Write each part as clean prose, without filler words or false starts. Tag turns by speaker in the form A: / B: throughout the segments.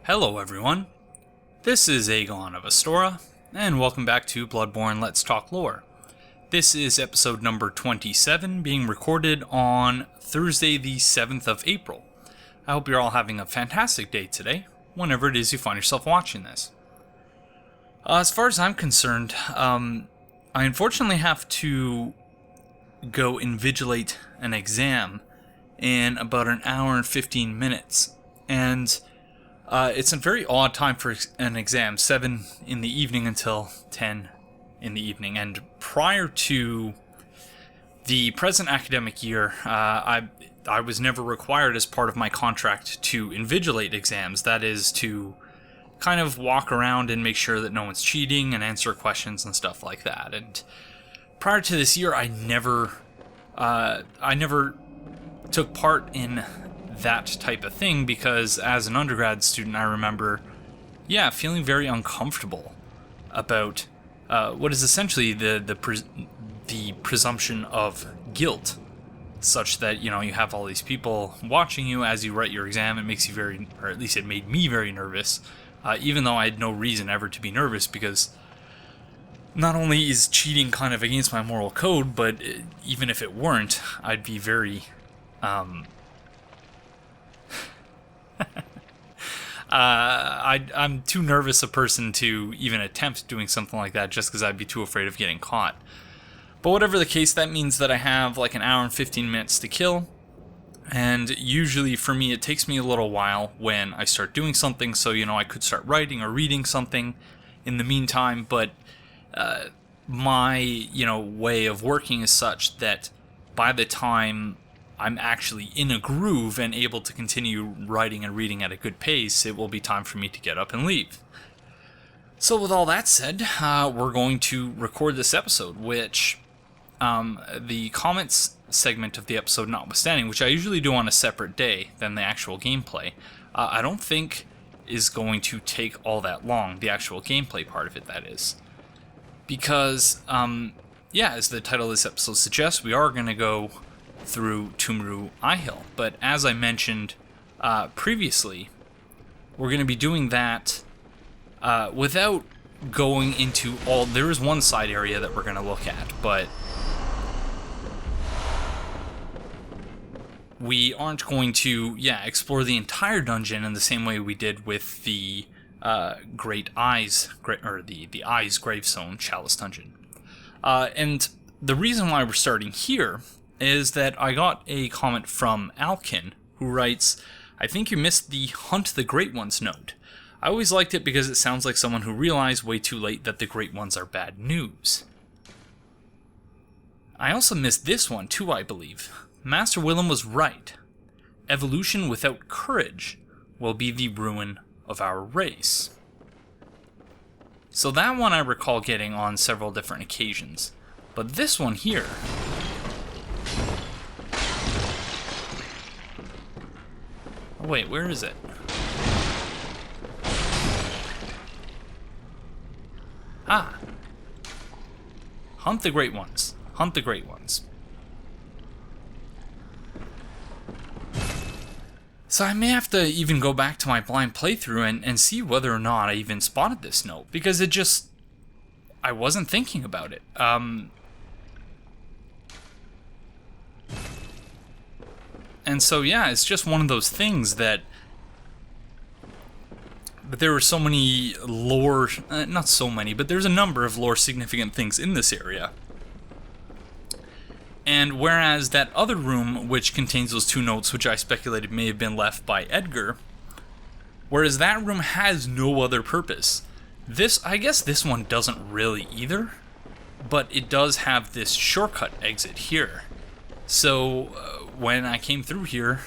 A: Hello everyone, this is Aegon of Astora, and welcome back to Bloodborne Let's Talk Lore. This is episode number 27, being recorded on Thursday the 7th of April. I hope you're all having a fantastic day today, whenever it is you find yourself watching this. As far as I'm concerned, I unfortunately have to go invigilate an exam in about an hour and 15 minutes, and it's a very odd time for an exam, 7 in the evening until 10 in the evening. And prior to the present academic year, I was never required as part of my contract to invigilate exams. That is, to kind of walk around and make sure that no one's cheating and answer questions and stuff like that. And prior to this year, I never took part in that type of thing, because as an undergrad student I remember feeling very uncomfortable about what is essentially the presumption of guilt, such that you have all these people watching you as you write your exam. It makes you very, or at least it made me very nervous, even though I had no reason ever to be nervous, because not only is cheating kind of against my moral code, but even if it weren't, I'd be very I'm too nervous a person to even attempt doing something like that, just because I'd be too afraid of getting caught. But whatever the case, that means that I have like an hour and 15 minutes to kill, and usually for me it takes me a little while when I start doing something, so I could start writing or reading something in the meantime, but my way of working is such that by the time I'm actually in a groove and able to continue writing and reading at a good pace, it will be time for me to get up and leave. So with all that said, we're going to record this episode, which the comments segment of the episode notwithstanding, which I usually do on a separate day than the actual gameplay, I don't think is going to take all that long, the actual gameplay part of it, that is. Because, as the title of this episode suggests, we are going to go through Pthumeru Ihyll, but as I mentioned previously, we're going to be doing that without going into all. There is one side area that we're going to look at, but we aren't going to explore the entire dungeon in the same way we did with the the Eyes Gravestone Chalice Dungeon. And the reason why we're starting here is that I got a comment from Alkin, who writes, "I think you missed the Hunt the Great Ones note. I always liked it because it sounds like someone who realized way too late that the Great Ones are bad news." I also missed this one too, I believe. Master Willem was right. Evolution without courage will be the ruin of our race. So that one I recall getting on several different occasions. But this one here, wait, where is it? Ah. Hunt the Great Ones. Hunt the Great Ones. So I may have to even go back to my blind playthrough and see whether or not I even spotted this note, because I wasn't thinking about it. And so, it's just one of those things that... But there were so many lore... not so many, but there's a number of lore significant things in this area. And whereas that other room, which contains those two notes, which I speculated may have been left by Edgar, whereas that room has no other purpose. I guess this one doesn't really either, but it does have this shortcut exit here. So... when I came through here,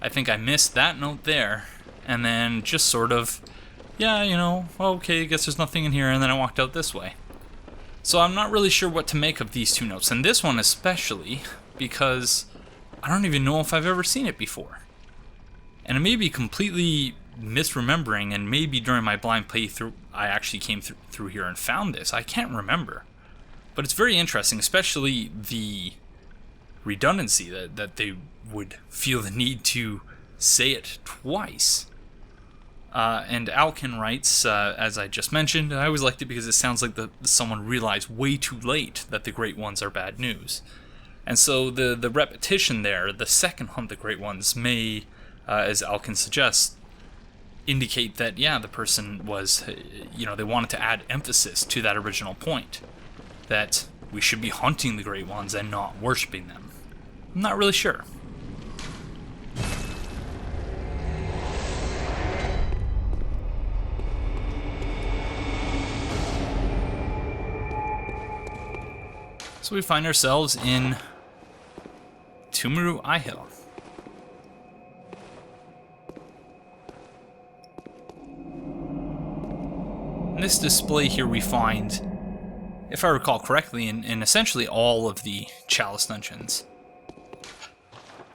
A: I think I missed that note there, and then just sort of, okay, I guess there's nothing in here, and then I walked out this way. So I'm not really sure what to make of these two notes, and this one especially, because I don't even know if I've ever seen it before. And I may be completely misremembering, and maybe during my blind playthrough I actually came through here and found this. I can't remember. But it's very interesting, especially the redundancy that they would feel the need to say it twice. And Alkin writes, as I just mentioned, I always liked it because it sounds like someone realized way too late that the Great Ones are bad news. And so the repetition there, the second hunt the Great Ones, may, as Alkin suggests, indicate that, yeah, the person was, they wanted to add emphasis to that original point. That we should be hunting the Great Ones and not worshipping them. I'm not really sure. So we find ourselves in Pthumeru Ihyll. In this display here we find, if I recall correctly, in essentially all of the Chalice dungeons,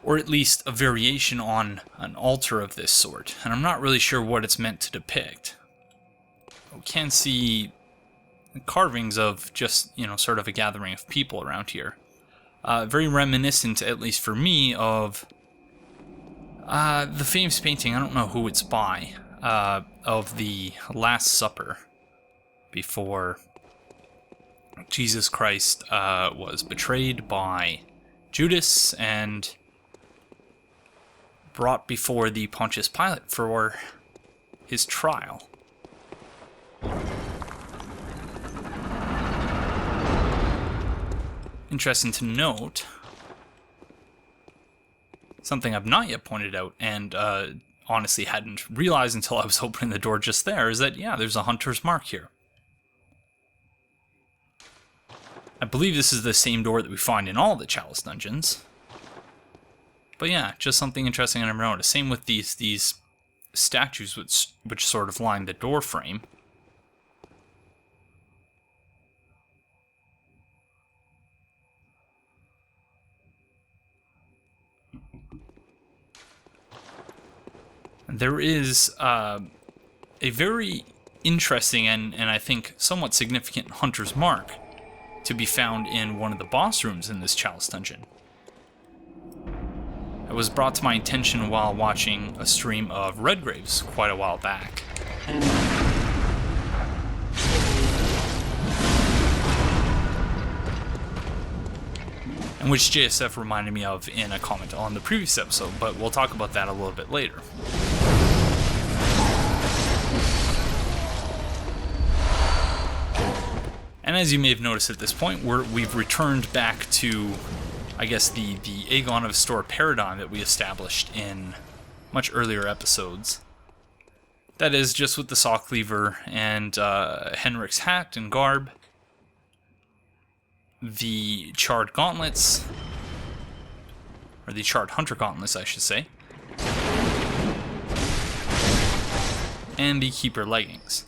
A: or at least a variation on an altar of this sort, and I'm not really sure what it's meant to depict. We can see carvings of just, sort of a gathering of people around here. Very reminiscent, at least for me, of the famous painting, I don't know who it's by, of the Last Supper, before Jesus Christ was betrayed by Judas and brought before the Pontius Pilate for his trial. Interesting to note, something I've not yet pointed out, and honestly hadn't realized until I was opening the door just there, is that, yeah, there's a hunter's mark here. I believe this is the same door that we find in all the Chalice dungeons. But yeah, just something interesting I never noticed. Same with these statues which sort of line the door frame. There is a very interesting and I think somewhat significant hunter's mark to be found in one of the boss rooms in this Chalice dungeon. It was brought to my attention while watching a stream of Redgrave's quite a while back. And which JSF reminded me of in a comment on the previous episode, but we'll talk about that a little bit later. And as you may have noticed at this point, we've returned back to, I guess, the Aegon of Astora paradigm that we established in much earlier episodes. That is, just with the saw cleaver and Henrik's hat and garb, the charred gauntlets, or the charred hunter gauntlets, I should say, and the keeper leggings.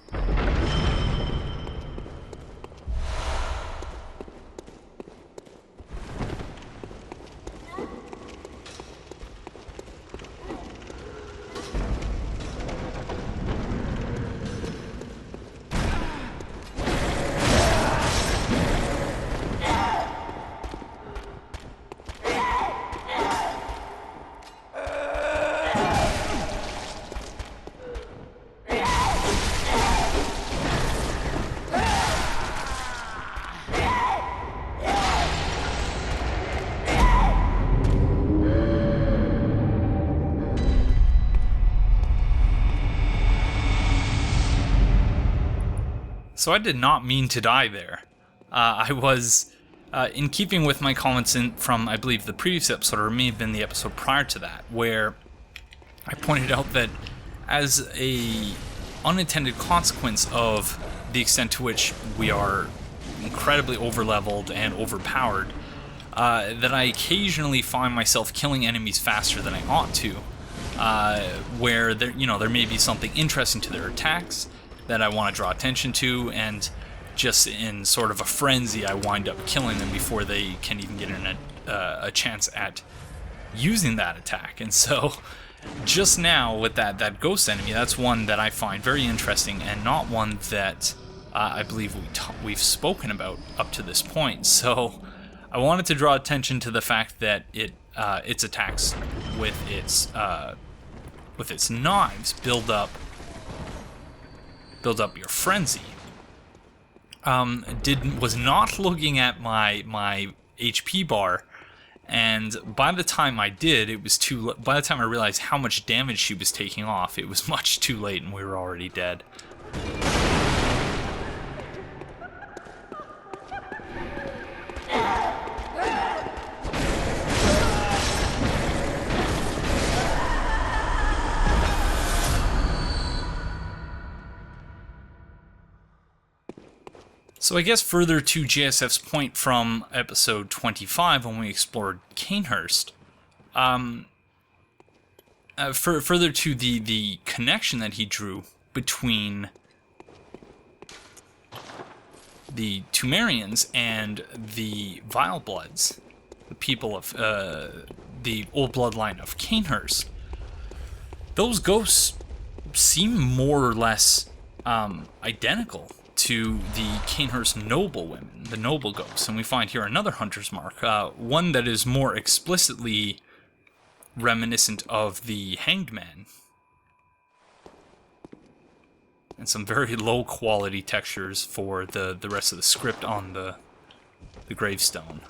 A: So I did not mean to die there. I was, in keeping with my comments from, I believe, the previous episode, or it may have been the episode prior to that, where I pointed out that as a unintended consequence of the extent to which we are incredibly overleveled and overpowered, that I occasionally find myself killing enemies faster than I ought to, where there may be something interesting to their attacks that I want to draw attention to, and just in sort of a frenzy, I wind up killing them before they can even get in a chance at using that attack. And so, just now with that ghost enemy, that's one that I find very interesting, and not one that I believe we've spoken about up to this point. So, I wanted to draw attention to the fact that its attacks with its knives build up build up your frenzy. Was not looking at my HP bar, and by the time I did, it was by the time I realized how much damage she was taking off, it was much too late and we were already dead. So I guess further to JSF's point from episode 25 when we explored Cainhurst, further to the connection that he drew between the Pthumerians and the Vilebloods, the people of the old bloodline of Cainhurst, those ghosts seem more or less identical to the Cainhurst noble women, the noble ghosts. And we find here another hunter's mark, one that is more explicitly reminiscent of the Hanged Man. And some very low quality textures for the rest of the script on the gravestone.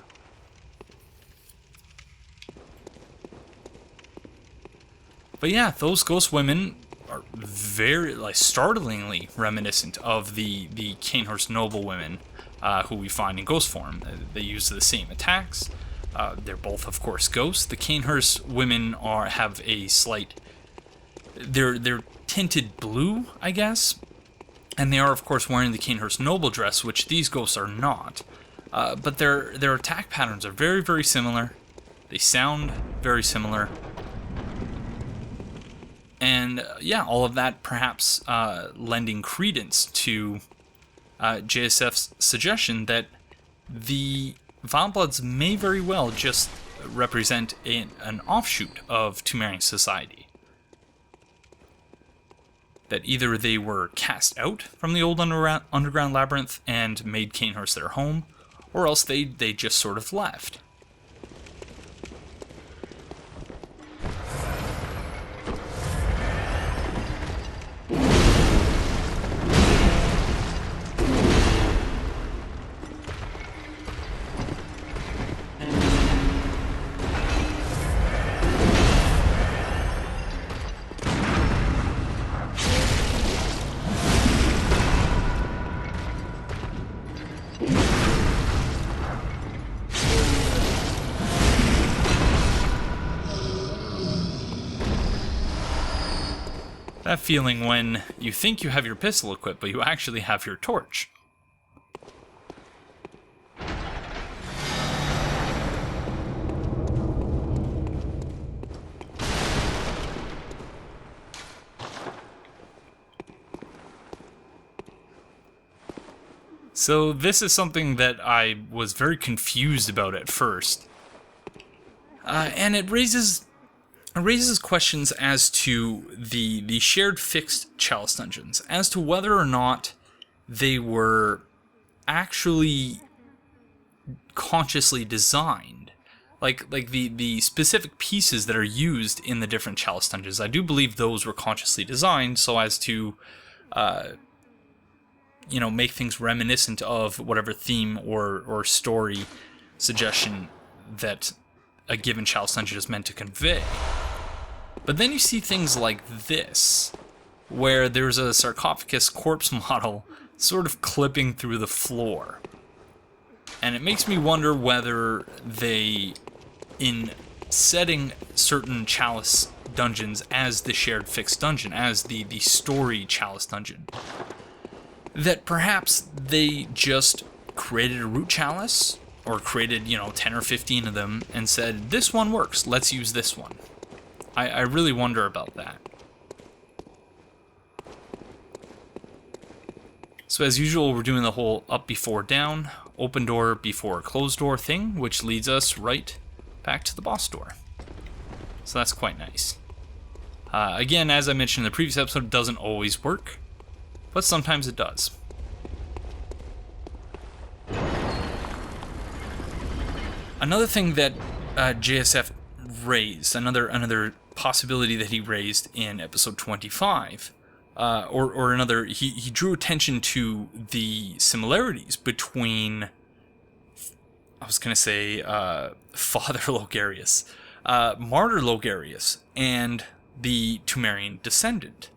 A: But yeah, those ghost women are very, startlingly reminiscent of the Cainhurst noble women who we find in ghost form. They use the same attacks. They're both, of course, ghosts. The Cainhurst women have a slight... They're tinted blue, I guess. And they are, of course, wearing the Cainhurst noble dress, which these ghosts are not. But their attack patterns are very, very similar. They sound very similar. And yeah, all of that perhaps lending credence to JSF's suggestion that the Vilebloods may very well just represent an offshoot of Pthumerian society. That either they were cast out from the old underground labyrinth and made Cainhurst their home, or else they just sort of left. That feeling when you think you have your pistol equipped, but you actually have your torch. So this is something that I was very confused about at first. And it raises questions as to the shared fixed chalice dungeons, as to whether or not they were actually consciously designed. Like the specific pieces that are used in the different chalice dungeons, I do believe those were consciously designed so as to make things reminiscent of whatever theme or story suggestion that a given chalice dungeon is meant to convey. But then you see things like this, where there's a sarcophagus corpse model sort of clipping through the floor. And it makes me wonder whether they, in setting certain chalice dungeons as the shared fixed dungeon, as the story chalice dungeon, that perhaps they just created a root chalice, or created, 10 or 15 of them, and said, this one works, let's use this one. I really wonder about that. So as usual, we're doing the whole up before down, open door before closed door thing, which leads us right back to the boss door. So that's quite nice. Again, as I mentioned in the previous episode, it doesn't always work, but sometimes it does. Another thing that JSF raised, another possibility that he raised in episode 25, or another, he drew attention to the similarities between, I was going to say, Father Logarius, Martyr Logarius, and the Pthumerian Descendant,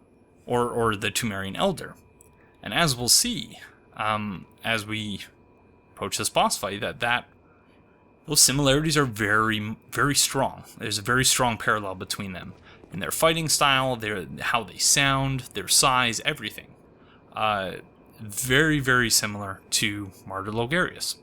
A: or the Pthumerian Elder. And as we'll see, as we approach this boss fight, those similarities are very, very strong. There's a very strong parallel between them in their fighting style, how they sound, their size, everything. Very, very similar to Martyr Logarius.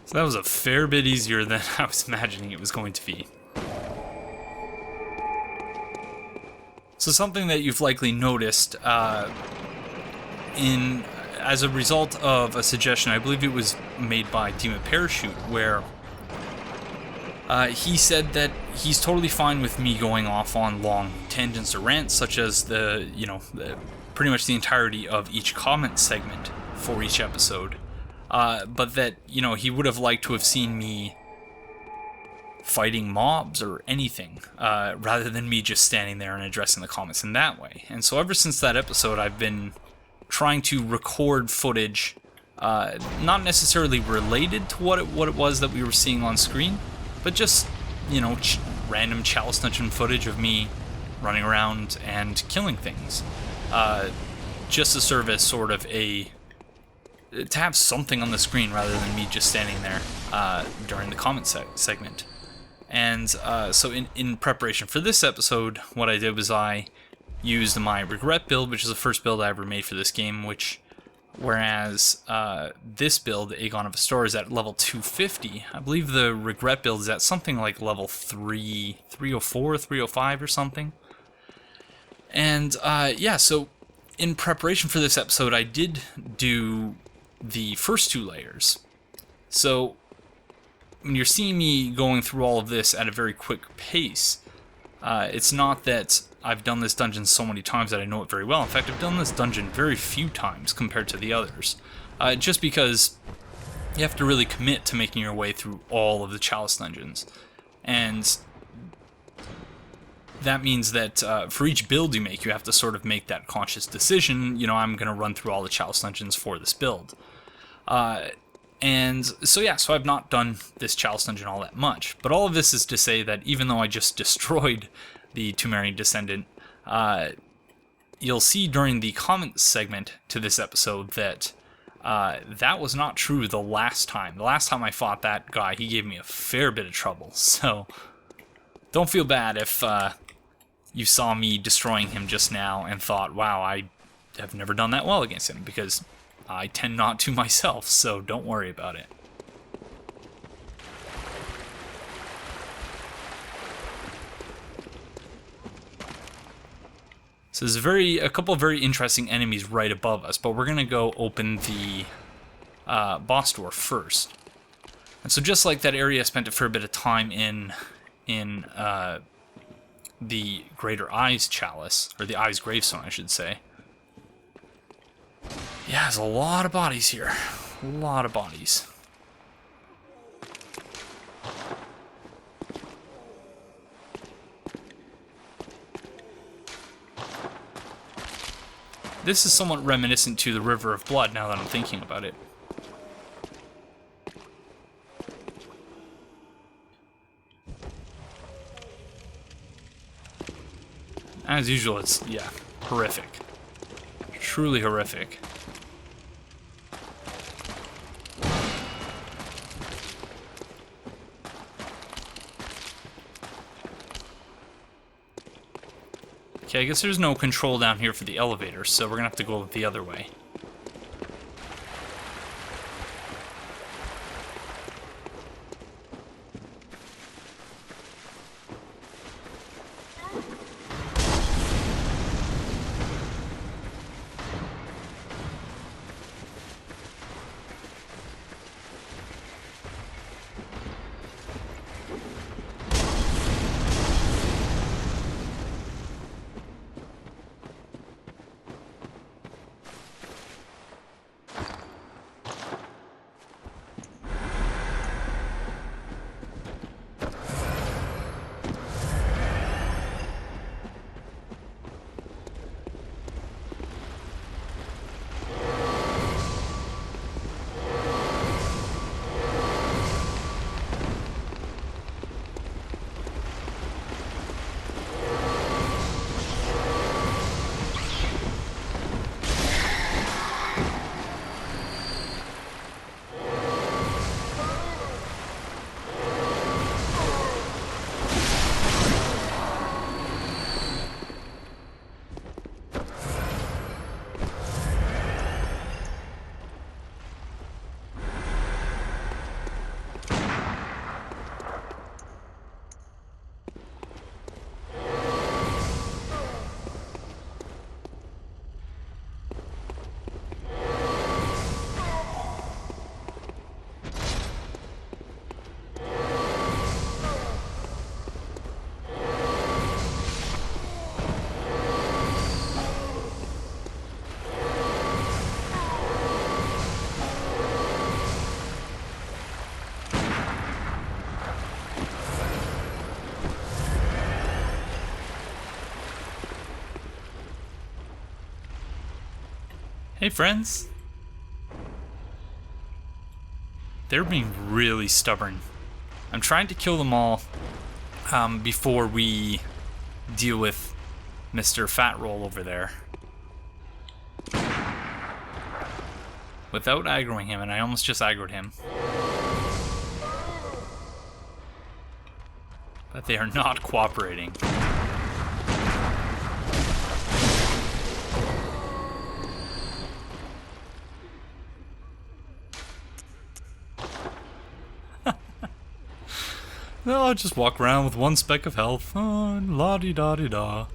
A: So that was a fair bit easier than I was imagining it was going to be. So something that you've likely noticed as a result of a suggestion, I believe it was made by Demon Parachute, where he said that he's totally fine with me going off on long tangents or rants, such as pretty much the entirety of each comment segment for each episode. But that, he would have liked to have seen me fighting mobs or anything, rather than me just standing there and addressing the comments in that way. And so ever since that episode, I've been trying to record footage, not necessarily related to what it was that we were seeing on screen, but just, random Chalice Dungeon footage of me running around and killing things. Just to serve as sort of to have something on the screen rather than me just standing there during the comment segment. And so in preparation for this episode, what I did was I used my Regret build, which is the first build I ever made for this game, whereas this build, Aegon of Astora, is at level 250. I believe the Regret build is at something like level 304, 305 or something. And so in preparation for this episode, I did do the first two layers. So when you're seeing me going through all of this at a very quick pace, it's not that I've done this dungeon so many times that I know it very well. In fact, I've done this dungeon very few times compared to the others, just because you have to really commit to making your way through all of the Chalice dungeons. And that means that for each build you make, you have to sort of make that conscious decision, I'm going to run through all the Chalice dungeons for this build. And so I've not done this Chalice dungeon all that much. But all of this is to say that even though I just destroyed the Pthumerian Descendant, you'll see during the comments segment to this episode that that was not true the last time. The last time I fought that guy, he gave me a fair bit of trouble. So don't feel bad if you saw me destroying him just now and thought, wow, I have never done that well against him, because I tend not to myself, so don't worry about it. So there's a couple of very interesting enemies right above us, but we're going to go open the boss door first. And so just like that area I spent a fair bit of time in the Greater Eyes Chalice, or the Eyes Gravestone, I should say. Yeah, there's a lot of bodies here. A lot of bodies. This is somewhat reminiscent to the River of Blood, now that I'm thinking about it. As usual, it's, yeah, horrific. Truly horrific. Okay, I guess there's no control down here for the elevator, so we're gonna have to go the other way. Hey friends. They're being really stubborn. I'm trying to kill them all before we deal with Mr. Fat Roll over there. Without aggroing him, and I almost just aggroed him. But they are not cooperating. No, I'll just walk around with one speck of health. Oh, la-di-da-di-da.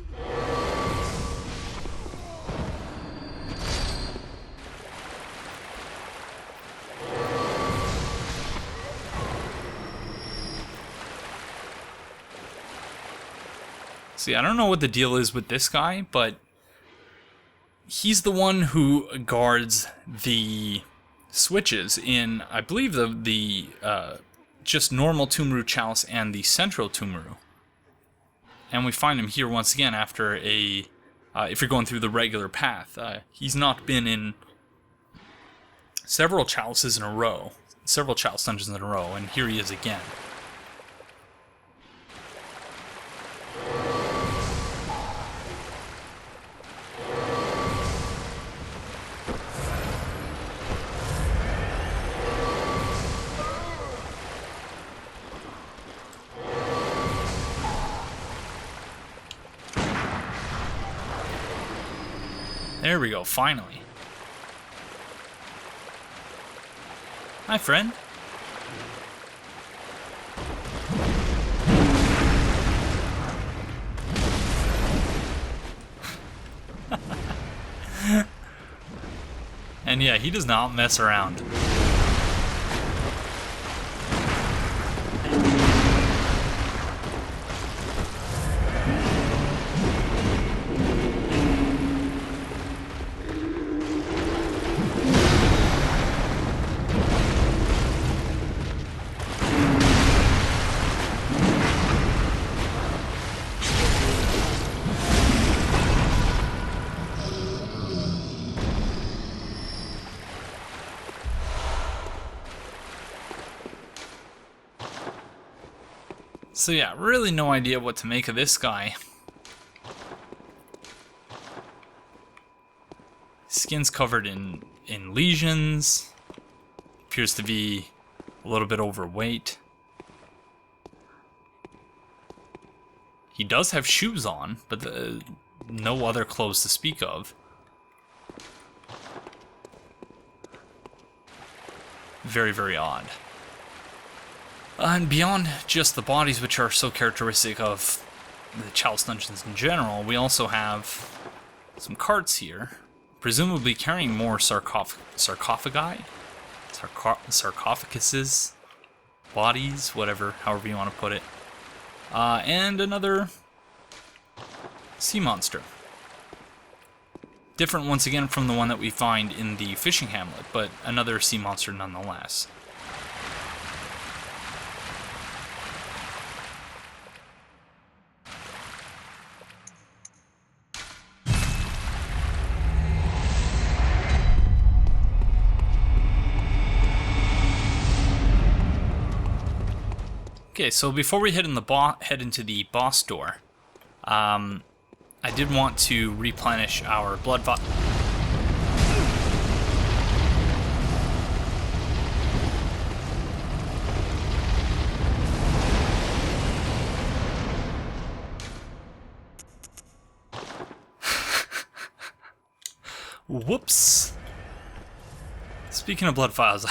A: See, I don't know what the deal is with this guy, but he's the one who guards the switches in, I believe, the just normal Pthumeru Chalice and the central Pthumeru. And we find him here once again after a, if you're going through the regular path. He's not been in several chalices in a row, several chalice dungeons in a row, and here he is again. There we go, finally. Hi, friend. And yeah, he does not mess around. So yeah, really no idea what to make of this guy. Skin's covered in lesions. Appears to be a little bit overweight. He does have shoes on, but no other clothes to speak of. Very, very odd. And beyond just the bodies, which are so characteristic of the Chalice dungeons in general, we also have some carts here, presumably carrying more sarcophaguses, bodies, however you want to put it. And another sea monster. Different once again from the one that we find in the fishing hamlet, but another sea monster nonetheless. Okay, so before we head into the boss door, I did want to replenish our blood vial. Whoops. Speaking of blood vials,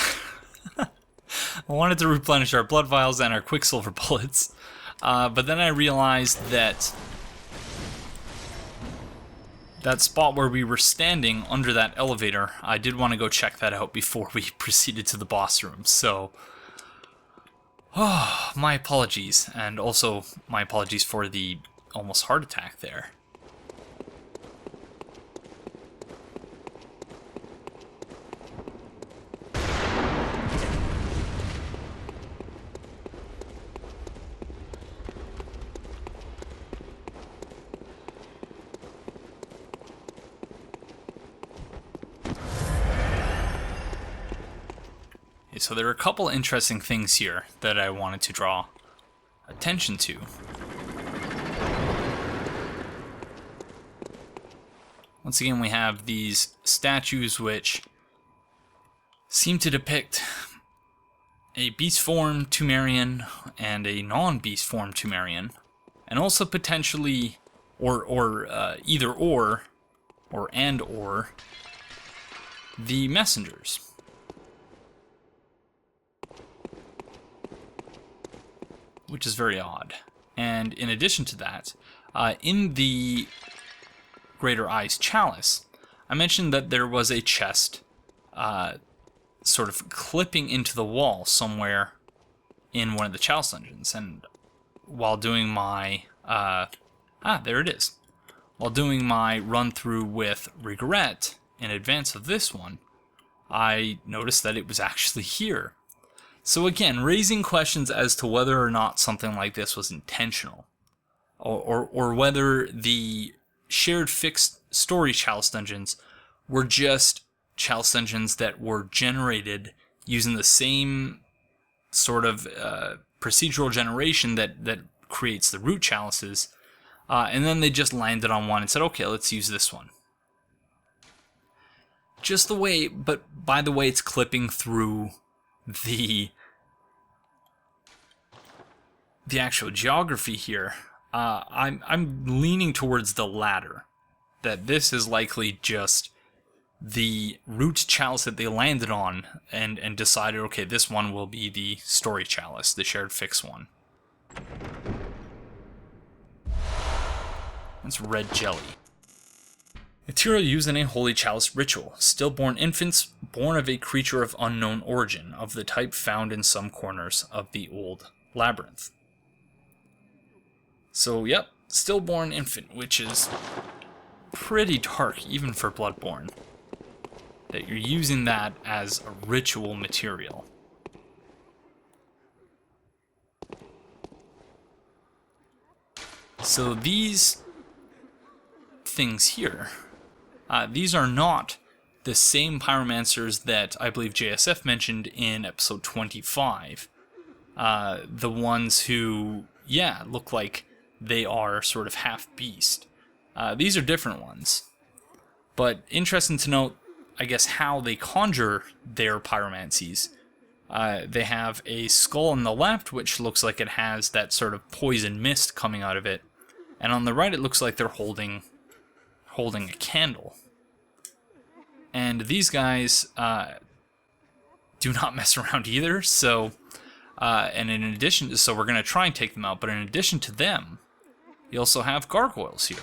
A: I wanted to replenish our blood vials and our quicksilver bullets, but then I realized that spot where we were standing under that elevator, I did want to go check that out before we proceeded to the boss room, so my apologies, and also my apologies for the almost heart attack there. So there are a couple interesting things here that I wanted to draw attention to. Once again, we have these statues which seem to depict a beast form Pthumerian and a non-beast form Pthumerian, and also potentially, either or the messengers. Which is very odd. And in addition to that, in the Greater Eyes Chalice, I mentioned that there was a chest sort of clipping into the wall somewhere in one of the Chalice dungeons, and while doing my there it is. While doing my run through with Regret in advance of this one, I noticed that it was actually here. So again, raising questions as to whether or not something like this was intentional, or whether the shared fixed story Chalice dungeons were just Chalice dungeons that were generated using the same sort of procedural generation that creates the root chalices, and then they just landed on one and said, okay, let's use this one. Just the way, but by the way it's clipping through the actual geography here, I'm leaning towards the latter, that this is likely just the root chalice that they landed on and decided, okay, this one will be the story chalice, the shared fix one. That's red jelly. Material used in a holy chalice ritual. Stillborn infants born of a creature of unknown origin, of the type found in some corners of the old labyrinth. So, yep, stillborn infant, which is pretty dark even for Bloodborne. That you're using that as a ritual material. So these things here, these are not the same pyromancers that I believe JSF mentioned in episode 25. The ones who, look like they are sort of half beast. These are different ones. But interesting to note, I guess, how they conjure their pyromancies. They have a skull on the left, which looks like it has that sort of poison mist coming out of it. And on the right, it looks like they're holding a candle. And these guys do not mess around either. So, and in addition, so we're going to try and take them out. But in addition to them, you also have gargoyles here.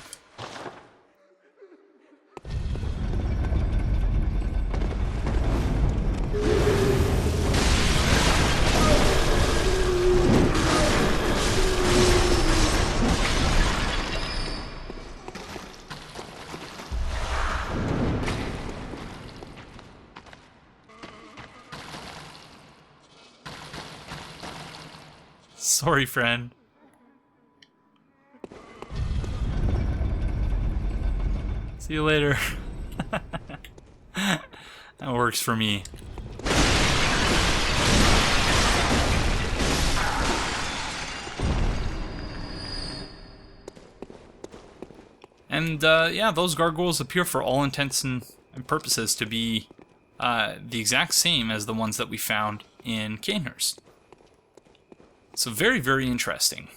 A: Sorry, friend. See you later. That works for me. And yeah, those gargoyles appear for all intents and purposes to be the exact same as the ones that we found in Cainhurst. So very, very interesting.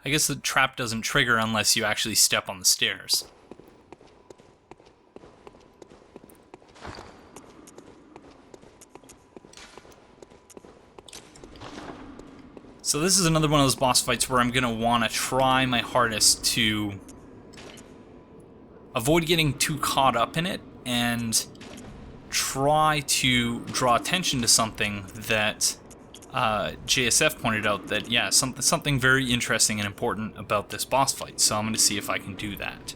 A: I guess the trap doesn't trigger unless you actually step on the stairs. So this is another one of those boss fights where I'm going to want to try my hardest to avoid getting too caught up in it and try to draw attention to something that JSF pointed out that, yeah, something very interesting and important about this boss fight. So I'm going to see if I can do that.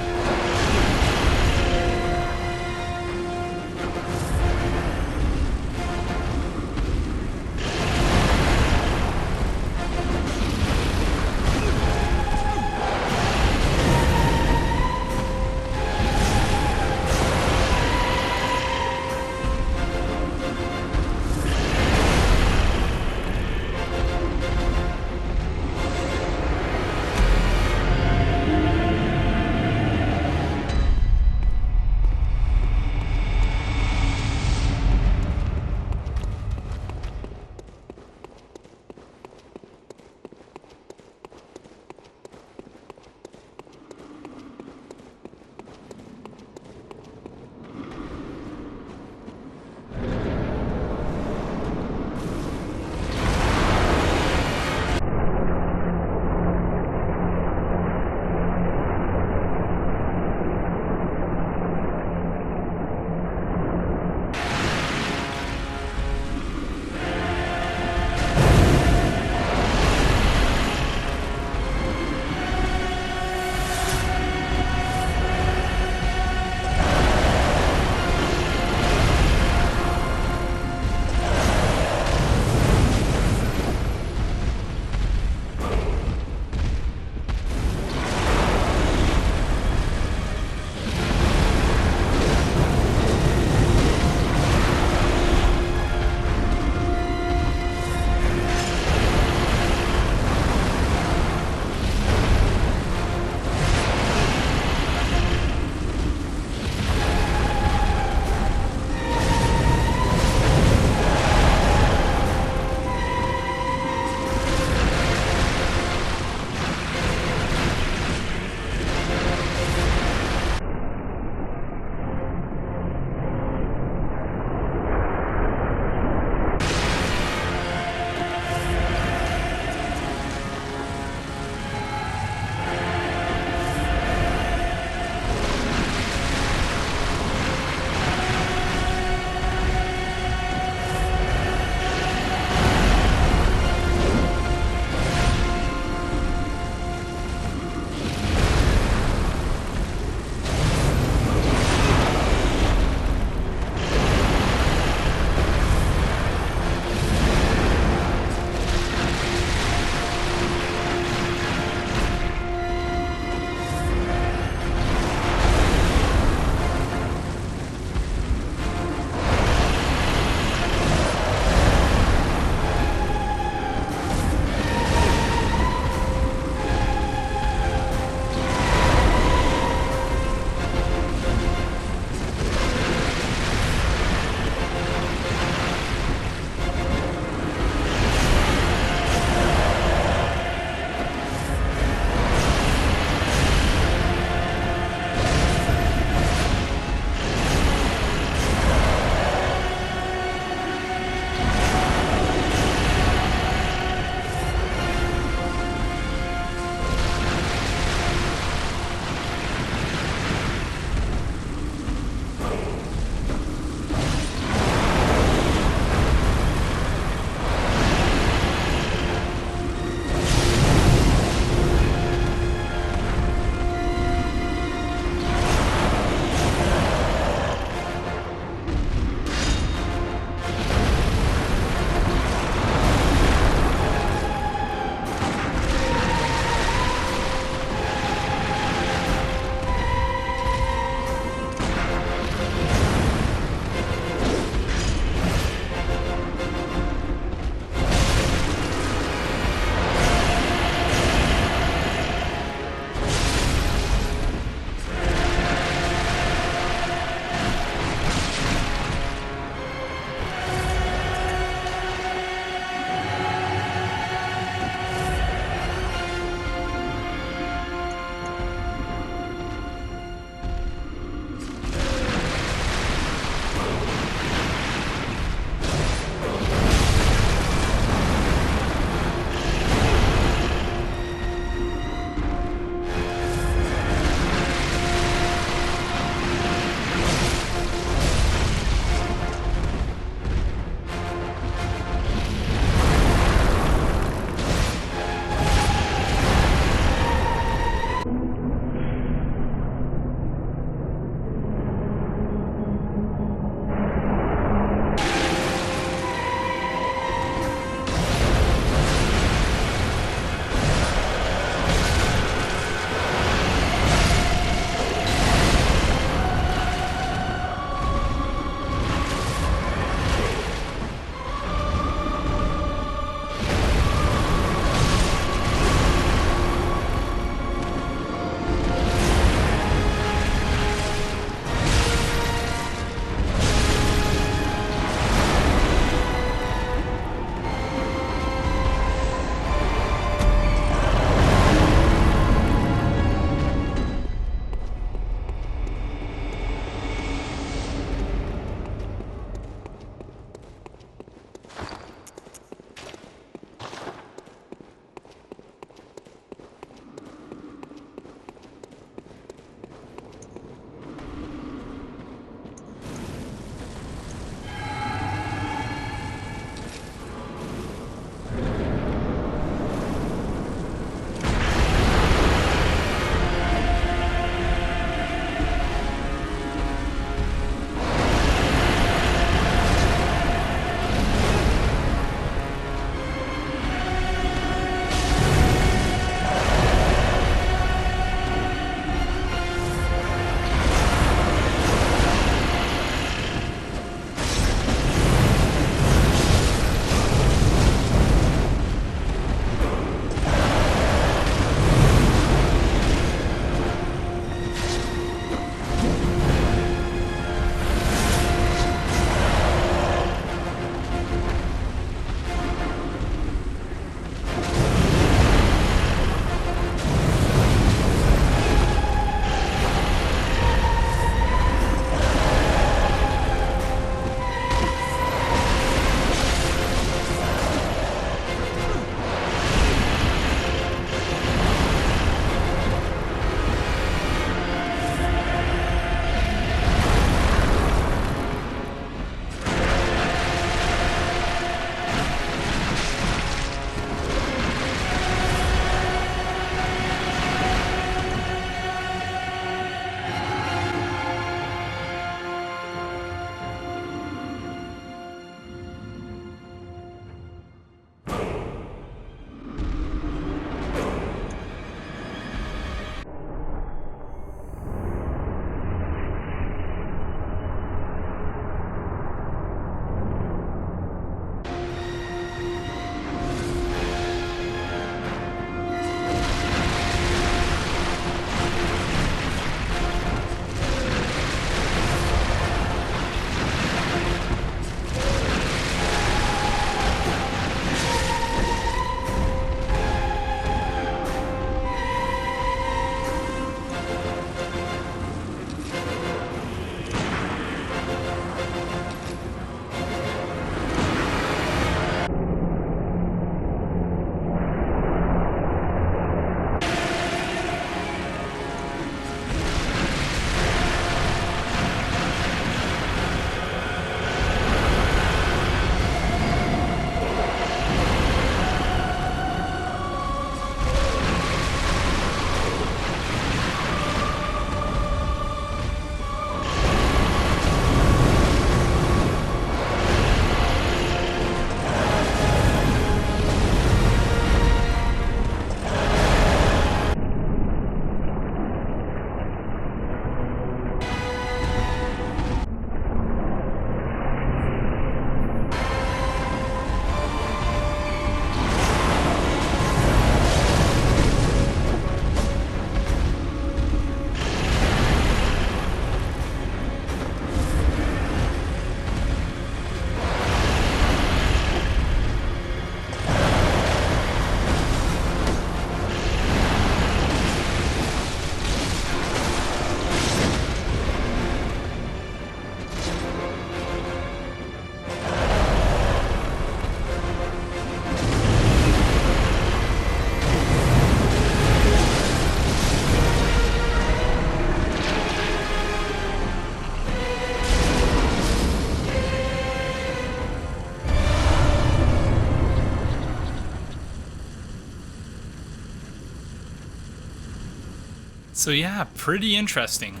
A: So yeah, pretty interesting.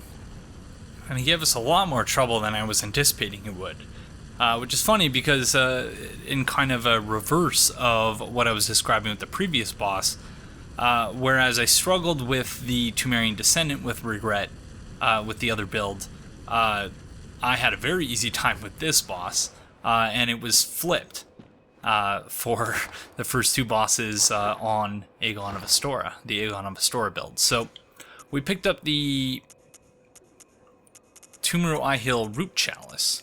A: And he gave us a lot more trouble than I was anticipating he would. Which is funny because in kind of a reverse of what I was describing with the previous boss, whereas I struggled with the Pthumerian Descendant with regret with the other build, I had a very easy time with this boss, and it was flipped for the first two bosses on Aegon of Astora, the Aegon of Astora build. So we picked up the Pthumeru Ihyll Root Chalice.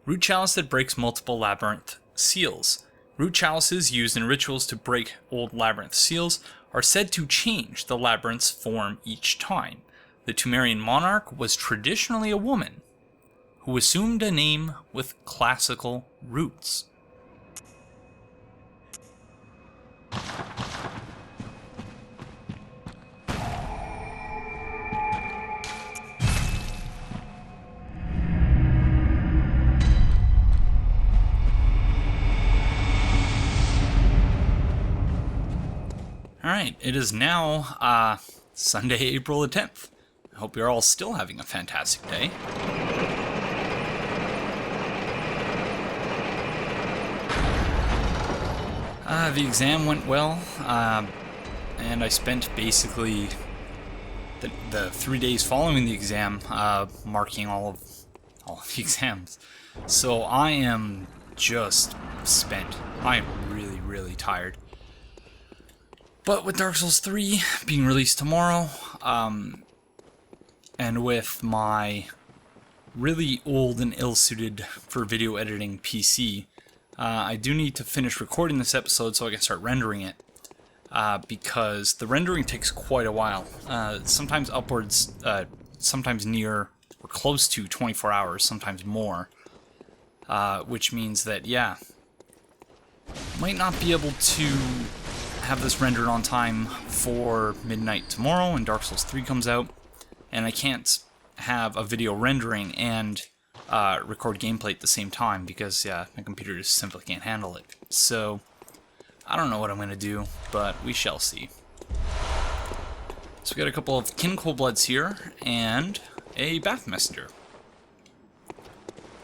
A: Root Chalice that breaks multiple labyrinth seals. Root chalices used in rituals to break old labyrinth seals are said to change the labyrinth's form each time. The Pthumerian monarch was traditionally a woman who assumed a name with classical roots. Alright, it is now Sunday, April the 10th. I hope you're all still having a fantastic day. The exam went well, and I spent basically the 3 days following the exam marking all of the exams. So I am just spent. I am really, really tired. But with Dark Souls 3 being released tomorrow, and with my really old and ill-suited for video editing PC, I do need to finish recording this episode so I can start rendering it, because the rendering takes quite a while, sometimes upwards, sometimes near or close to 24 hours, sometimes more, which means that, yeah, might not be able to have this rendered on time for midnight tomorrow when Dark Souls 3 comes out, and I can't have a video rendering and record gameplay at the same time because, yeah, my computer just simply can't handle it. So, I don't know what I'm going to do, but we shall see. So we got a couple of Kin Coldbloods here, and a Bath Messenger.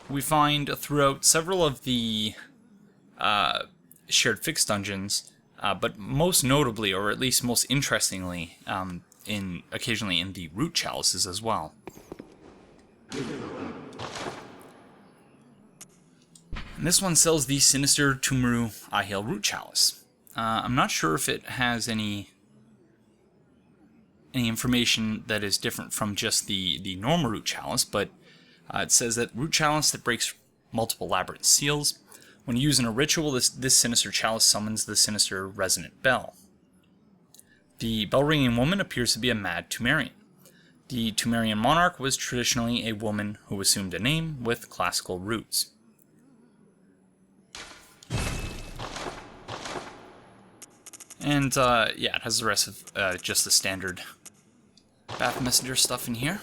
A: We find throughout several of the shared fix dungeons, but most notably, or at least most interestingly, occasionally in the root chalices as well. And this one sells the Sinister Pthumeru Ihyll Root Chalice. I'm not sure if it has any information that is different from just the normal Root Chalice, but it says that Root Chalice that breaks multiple labyrinth seals. When used in a ritual, this Sinister Chalice summons the Sinister Resonant Bell. The bell-ringing woman appears to be a mad Pthumerian. The Pthumerian monarch was traditionally a woman who assumed a name with classical roots. And, yeah, it has the rest of just the standard Bath Messenger stuff in here.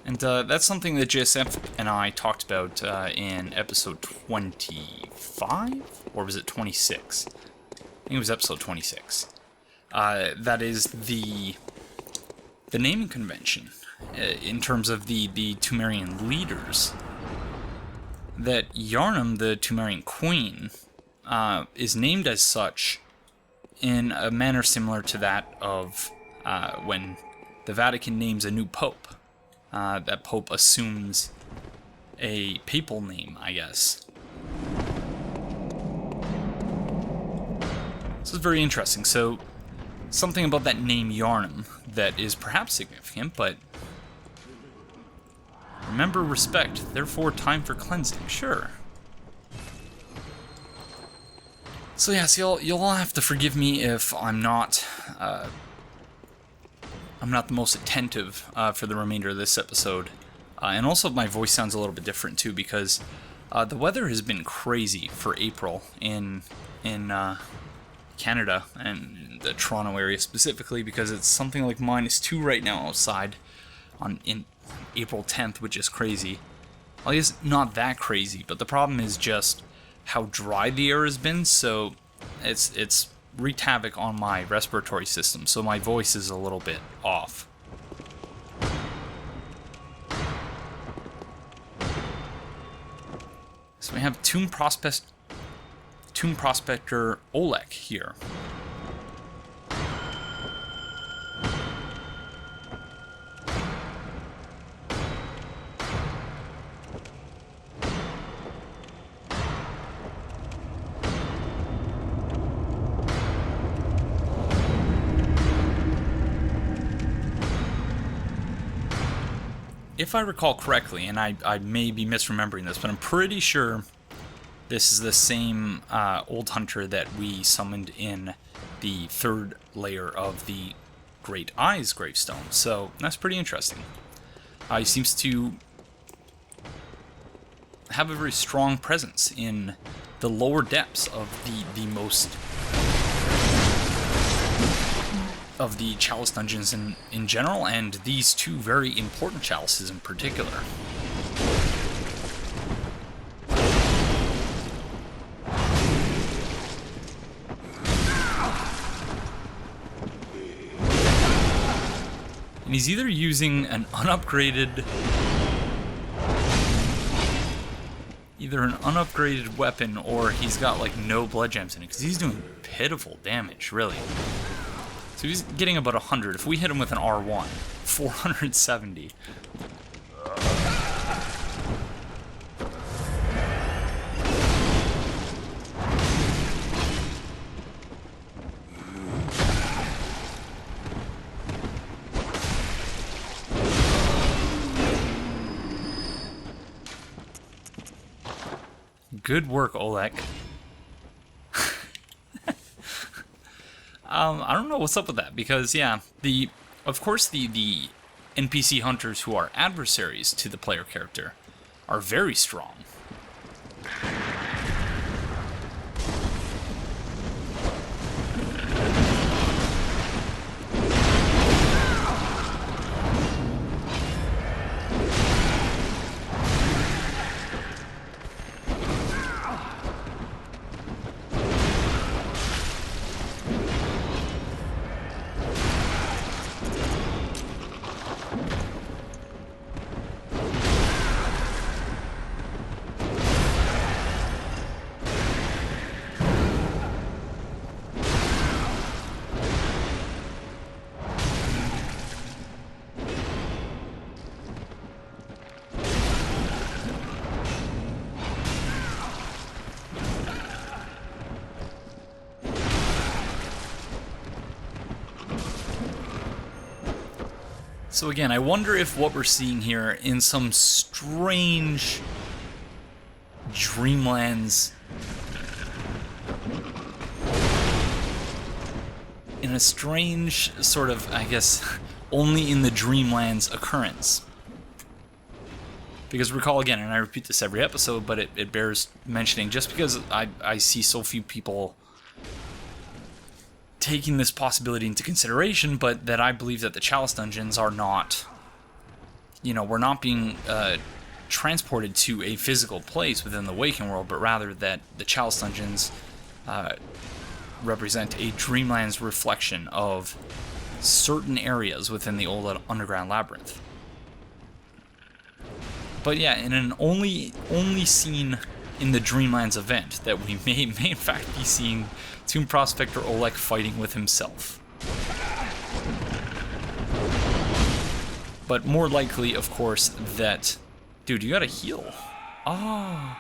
A: And that's something that JSF and I talked about in episode 25? Or was it 26? I think it was episode 26. That is the naming convention in terms of the Pthumerian leaders. That Yharnam, the Pthumerian queen, is named as such in a manner similar to that of when the Vatican names a new pope. That pope assumes a papal name, I guess. This is very interesting. So, something about that name Yharnam that is perhaps significant, but remember respect, therefore time for cleansing. Sure. So yeah, so you'll all have to forgive me if I'm not the most attentive for the remainder of this episode. And also my voice sounds a little bit different too because the weather has been crazy for April in Canada and the Toronto area specifically because it's something like -2 right now outside in April 10th, which is crazy. I guess not that crazy, but the problem is just how dry the air has been, so it's wreaked havoc on my respiratory system, so my voice is a little bit off. So we have Tomb Prospector Olek here. If I recall correctly, and I may be misremembering this, but I'm pretty sure this is the same old hunter that we summoned in the third layer of the Great Eyes gravestone. So that's pretty interesting. He seems to have a very strong presence in the lower depths of the most of the chalice dungeons in general, and these two very important chalices in particular. And he's either using an unupgraded weapon, or he's got like no blood gems in it, because he's doing pitiful damage, really. So he's getting about 100. If we hit him with an R1, 470. Good work, Olek. I don't know what's up with that, because, yeah, of course the NPC hunters who are adversaries to the player character are very strong. So again, I wonder if what we're seeing here in some strange Dreamlands, in a strange sort of, I guess, only in the Dreamlands occurrence. Because recall again, and I repeat this every episode, but it bears mentioning, just because I see so few people taking this possibility into consideration, but that I believe that the Chalice dungeons are not, we're not being transported to a physical place within the Waking World, but rather that the Chalice dungeons represent a Dreamlands reflection of certain areas within the old underground labyrinth. But yeah, in an only seen in the Dreamlands event, that we may in fact be seeing Tomb Prospector Olek fighting with himself. But more likely, of course, that... Dude, you gotta heal. Oh.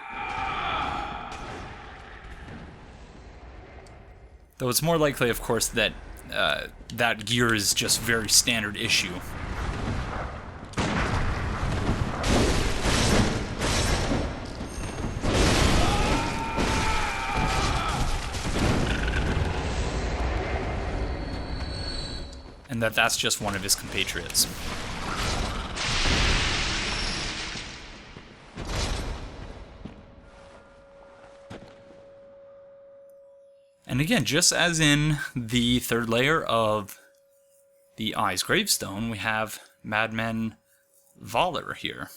A: Though it's more likely, of course, that that gear is just very standard issue. And that's just one of his compatriots. And again, just as in the third layer of the Eyes gravestone, we have Madman Valor here.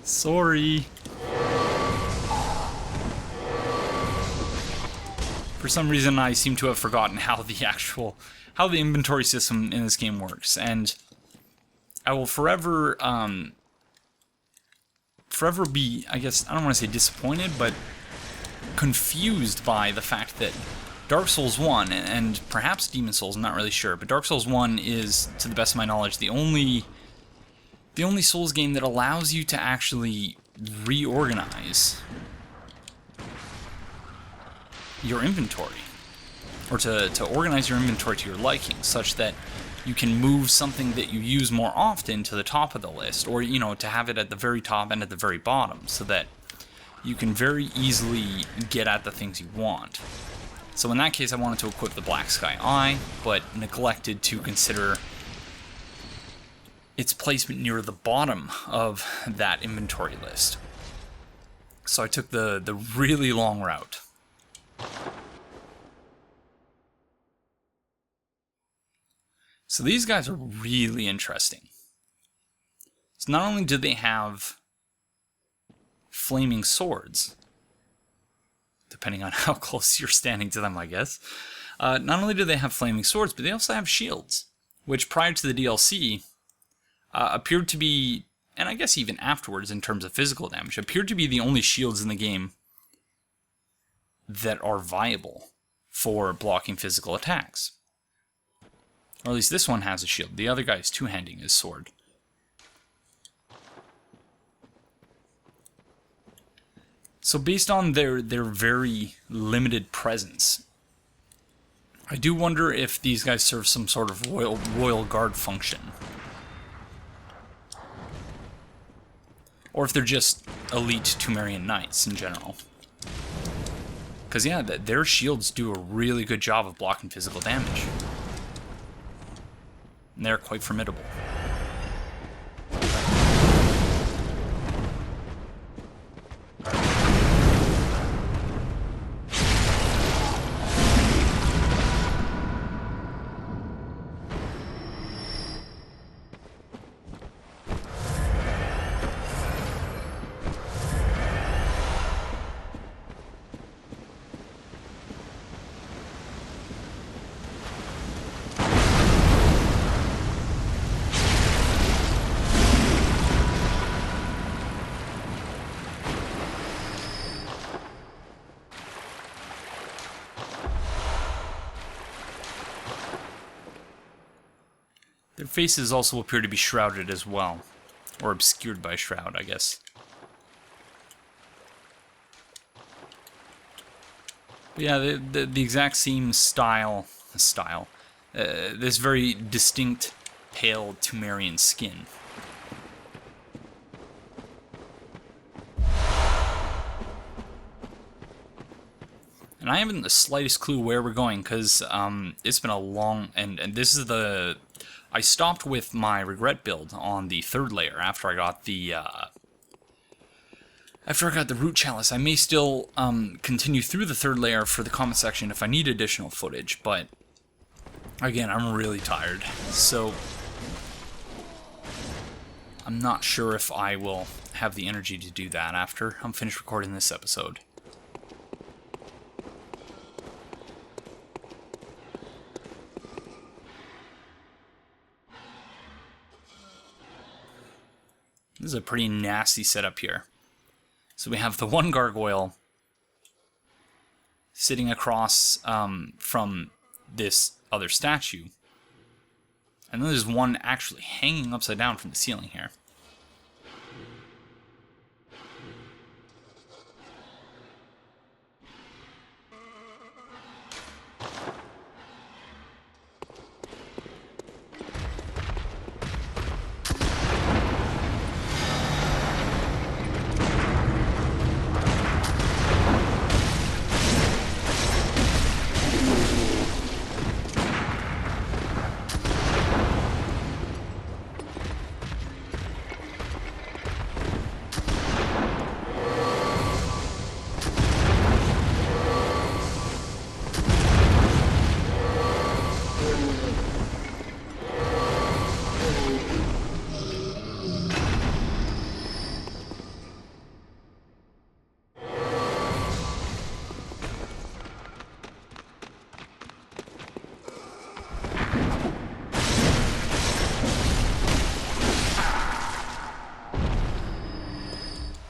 A: Sorry. For some reason, I seem to have forgotten how the inventory system in this game works, and I will forever be, I guess, I don't want to say disappointed, but confused by the fact that Dark Souls 1, and perhaps Demon Souls, I'm not really sure, but Dark Souls 1 is, to the best of my knowledge, the only Souls game that allows you to actually reorganize your inventory, or to organize your inventory to your liking, such that you can move something that you use more often to the top of the list, or, you know, to have it at the very top and at the very bottom, so that you can very easily get at the things you want. So in that case, I wanted to equip the Black Sky Eye, but neglected to consider its placement near the bottom of that inventory list. So I took the really long route. So these guys are really interesting. So not only do they have flaming swords, depending on how close you're standing to them, I guess. Not only do they have flaming swords, but they also have shields, which prior to the DLC appeared to be, and I guess even afterwards in terms of physical damage, appeared to be the only shields in the game that are viable for blocking physical attacks. Or at least this one has a shield. The other guy is two-handing his sword. So based on their very limited presence, I do wonder if these guys serve some sort of royal guard function. Or if they're just elite Pthumerian knights in general. Because yeah, their shields do a really good job of blocking physical damage. And they're quite formidable. Their faces also appear to be shrouded as well. Or obscured by a shroud, I guess. But yeah, the exact same style, this very distinct pale Pthumerian skin. And I haven't the slightest clue where we're going, because it's been a long, and this is the, I stopped with my regret build on the third layer after I got the root chalice. I may still continue through the third layer for the comment section if I need additional footage, but again, I'm really tired, so I'm not sure if I will have the energy to do that after I'm finished recording this episode. This is a pretty nasty setup here. So we have the one gargoyle sitting across from this other statue. And then there's one actually hanging upside down from the ceiling here.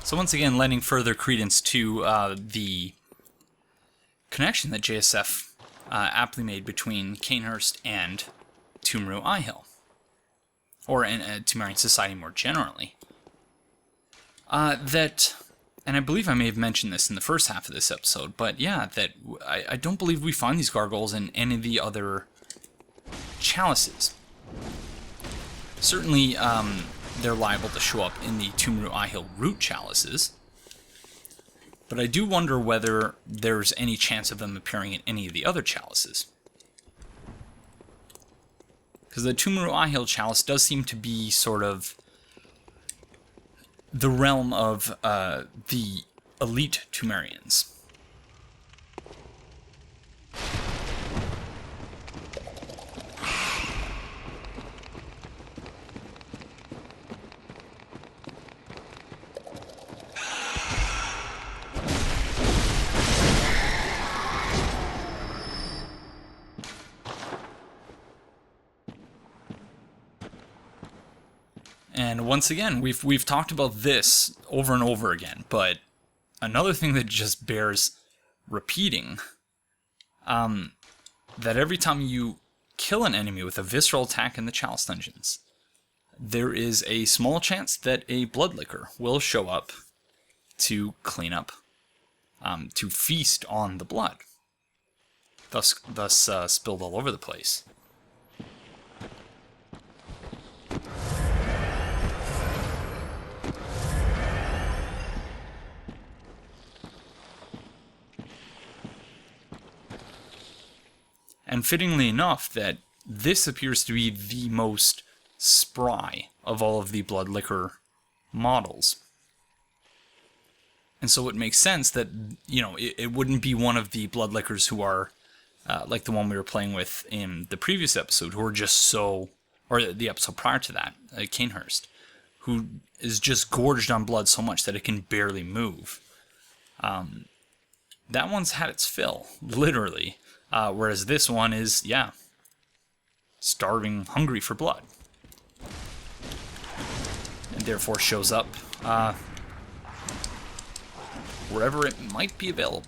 A: So once again, lending further credence to the connection that JSF aptly made between Cainhurst and Pthumeru Ihyll, or in Pthumerian society more generally. And I believe I may have mentioned this in the first half of this episode, but yeah, that I don't believe we find these gargoyles in any of the other chalices. Certainly, they're liable to show up in the Pthumeru Ihyll root chalices, but I do wonder whether there's any chance of them appearing in any of the other chalices. Because the Pthumeru Ihyll chalice does seem to be sort of the realm of the elite Pthumerians. And once again, we've talked about this over and over again, but another thing that just bears repeating, that every time you kill an enemy with a visceral attack in the Chalice Dungeons, there is a small chance that a Bloodlicker will show up to clean up, to feast on the blood, thus spilled all over the place. And fittingly enough, that this appears to be the most spry of all of the Bloodlicker models. And so it makes sense that, you know, it wouldn't be one of the Bloodlickers who are, like the one we were playing with in the previous episode, who are just so, or the episode prior to that, Cainhurst, who is just gorged on blood so much that it can barely move. That one's had its fill, literally. Whereas this one is, yeah, starving, hungry for blood. And therefore shows up wherever it might be available.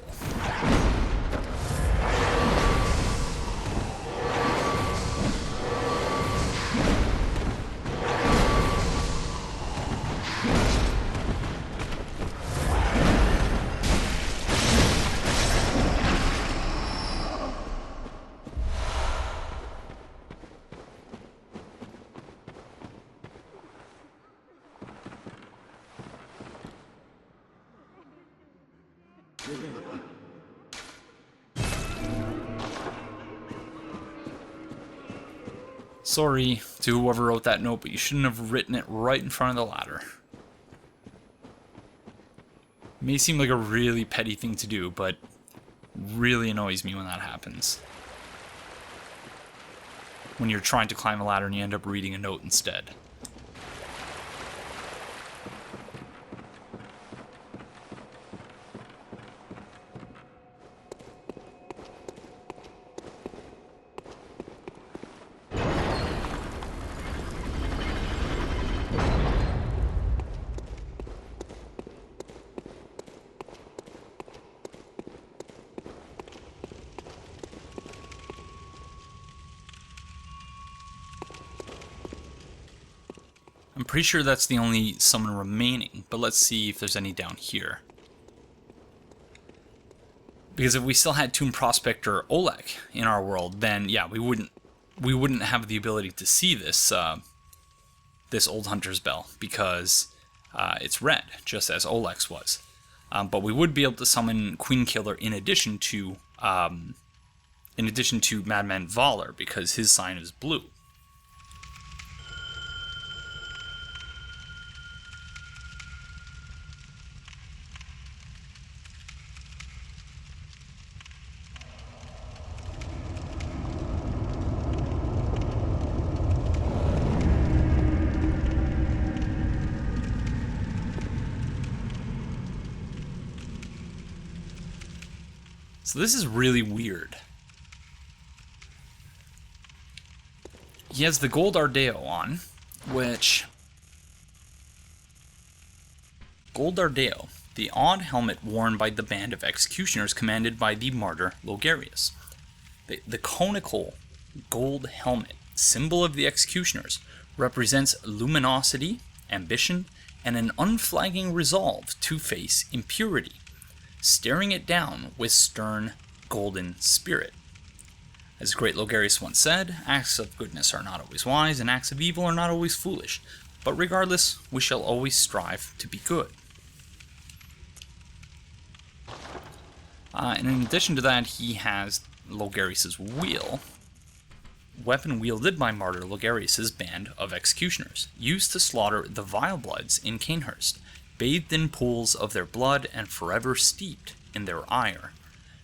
A: Sorry to whoever wrote that note, but you shouldn't have written it right in front of the ladder. It may seem like a really petty thing to do, but really annoys me when that happens. When you're trying to climb a ladder and you end up reading a note instead. I'm pretty sure that's the only summon remaining, but let's see if there's any down here. Because if we still had Tomb Prospector Oleg in our world, then yeah, we wouldn't have the ability to see this this Old Hunter's Bell, because it's red, just as Oleg's was. But we would be able to summon Queen Killer in addition to Madman Valor, because his sign is blue. So this is really weird. He has the gold Ardeo on, which Gold Ardeo, the odd helmet worn by the band of executioners commanded by the martyr Logarius. The conical gold helmet, symbol of the executioners, represents luminosity, ambition, and an unflagging resolve to face impurity, staring it down with stern, golden spirit. As great Logarius once said, acts of goodness are not always wise, and acts of evil are not always foolish, but regardless, we shall always strive to be good. And in addition to that, he has Logarius' wheel, weapon wielded by martyr Logarius' band of executioners, used to slaughter the vile bloods in Cainhurst, bathed in pools of their blood and forever steeped in their ire,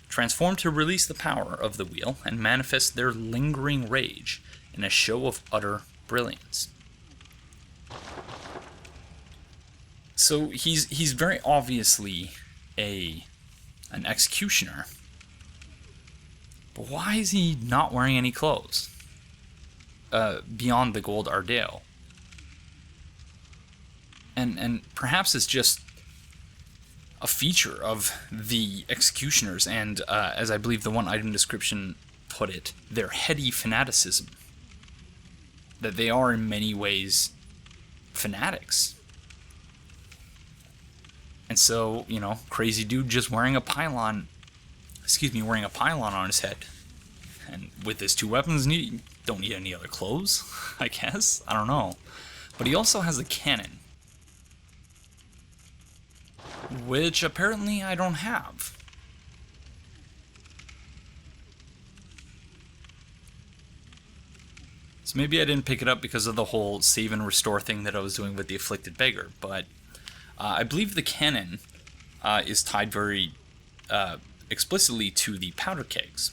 A: transformed to release the power of the wheel and manifest their lingering rage in a show of utter brilliance. So he's very obviously an executioner, but why is he not wearing any clothes beyond the gold Ardeo? And perhaps it's just a feature of the executioners and, as I believe the one item description put it, their heady fanaticism. That they are in many ways fanatics. And so, crazy dude just wearing a pylon on his head. And with his two weapons, don't need any other clothes, I guess? I don't know. But he also has a cannon, which apparently I don't have. So maybe I didn't pick it up because of the whole save and restore thing that I was doing with the Afflicted Beggar, but I believe the cannon is tied very explicitly to the powder kegs.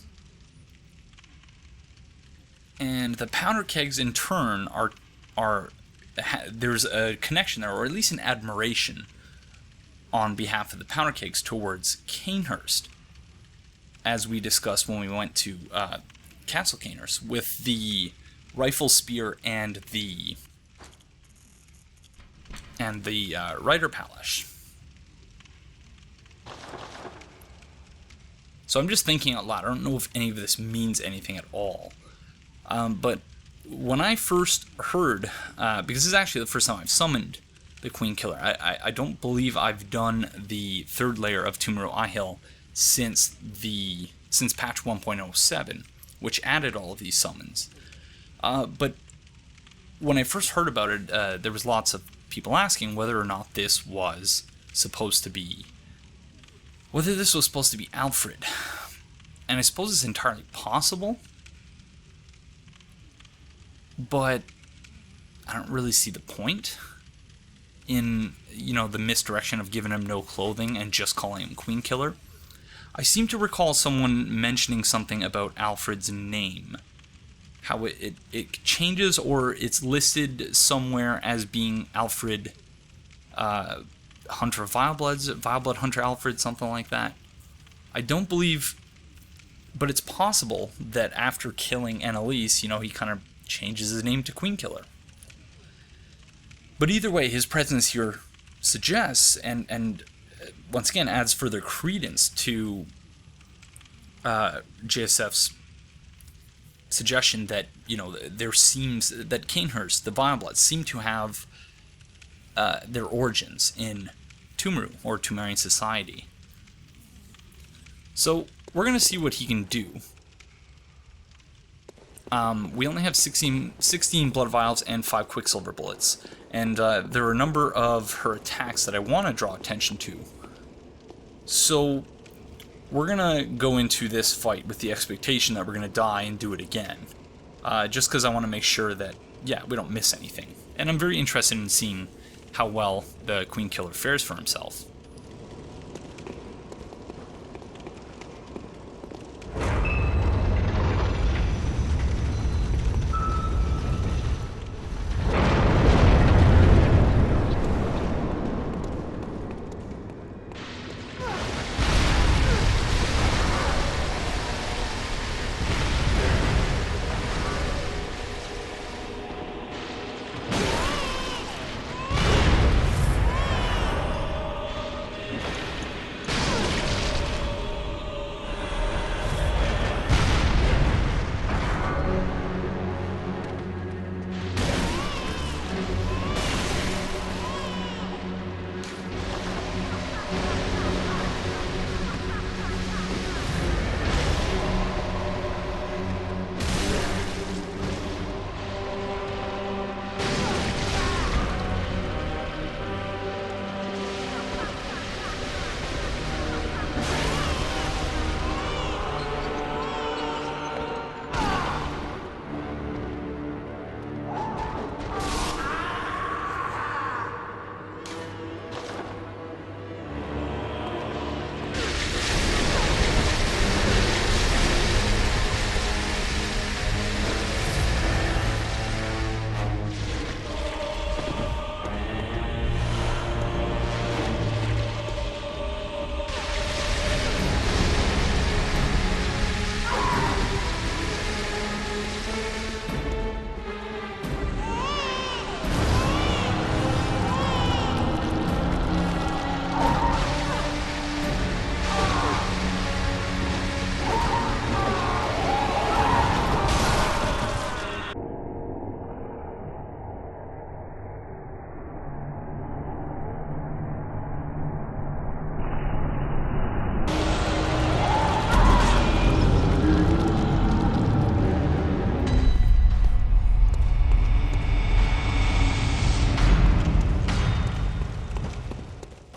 A: And the powder kegs in turn there's a connection there, or at least an admiration on behalf of the powder kegs towards Cainhurst, as we discussed when we went to Castle Cainhurst, with the rifle spear and the Rider Palash. So I'm just thinking out loud. I don't know if any of this means anything at all. But when I first heard, because this is actually the first time I've summoned the Queen Killer, I don't believe I've done the third layer of Pthumeru Ihyll since patch 1.07, which added all of these summons. But when I first heard about it, there was lots of people asking whether or not this was supposed to be Alfred. And I suppose it's entirely possible, but I don't really see the point in, the misdirection of giving him no clothing and just calling him Queen Killer. I seem to recall someone mentioning something about Alfred's name, how it changes, or it's listed somewhere as being Alfred, Hunter of Vilebloods, Vileblood Hunter Alfred, something like that. I don't believe, but it's possible that after killing Annalise, he kind of changes his name to Queen Killer. But either way, his presence here suggests, and once again adds further credence to JSF's suggestion that, there seems that Cainhurst, the Vilebloods, seem to have their origins in Pthumeru, or Pthumerian society. So, we're going to see what he can do. We only have 16 blood vials and 5 quicksilver bullets, and there are a number of her attacks that I want to draw attention to. So, we're going to go into this fight with the expectation that we're going to die and do it again. Just because I want to make sure that, we don't miss anything. And I'm very interested in seeing how well the Queen Killer fares for himself.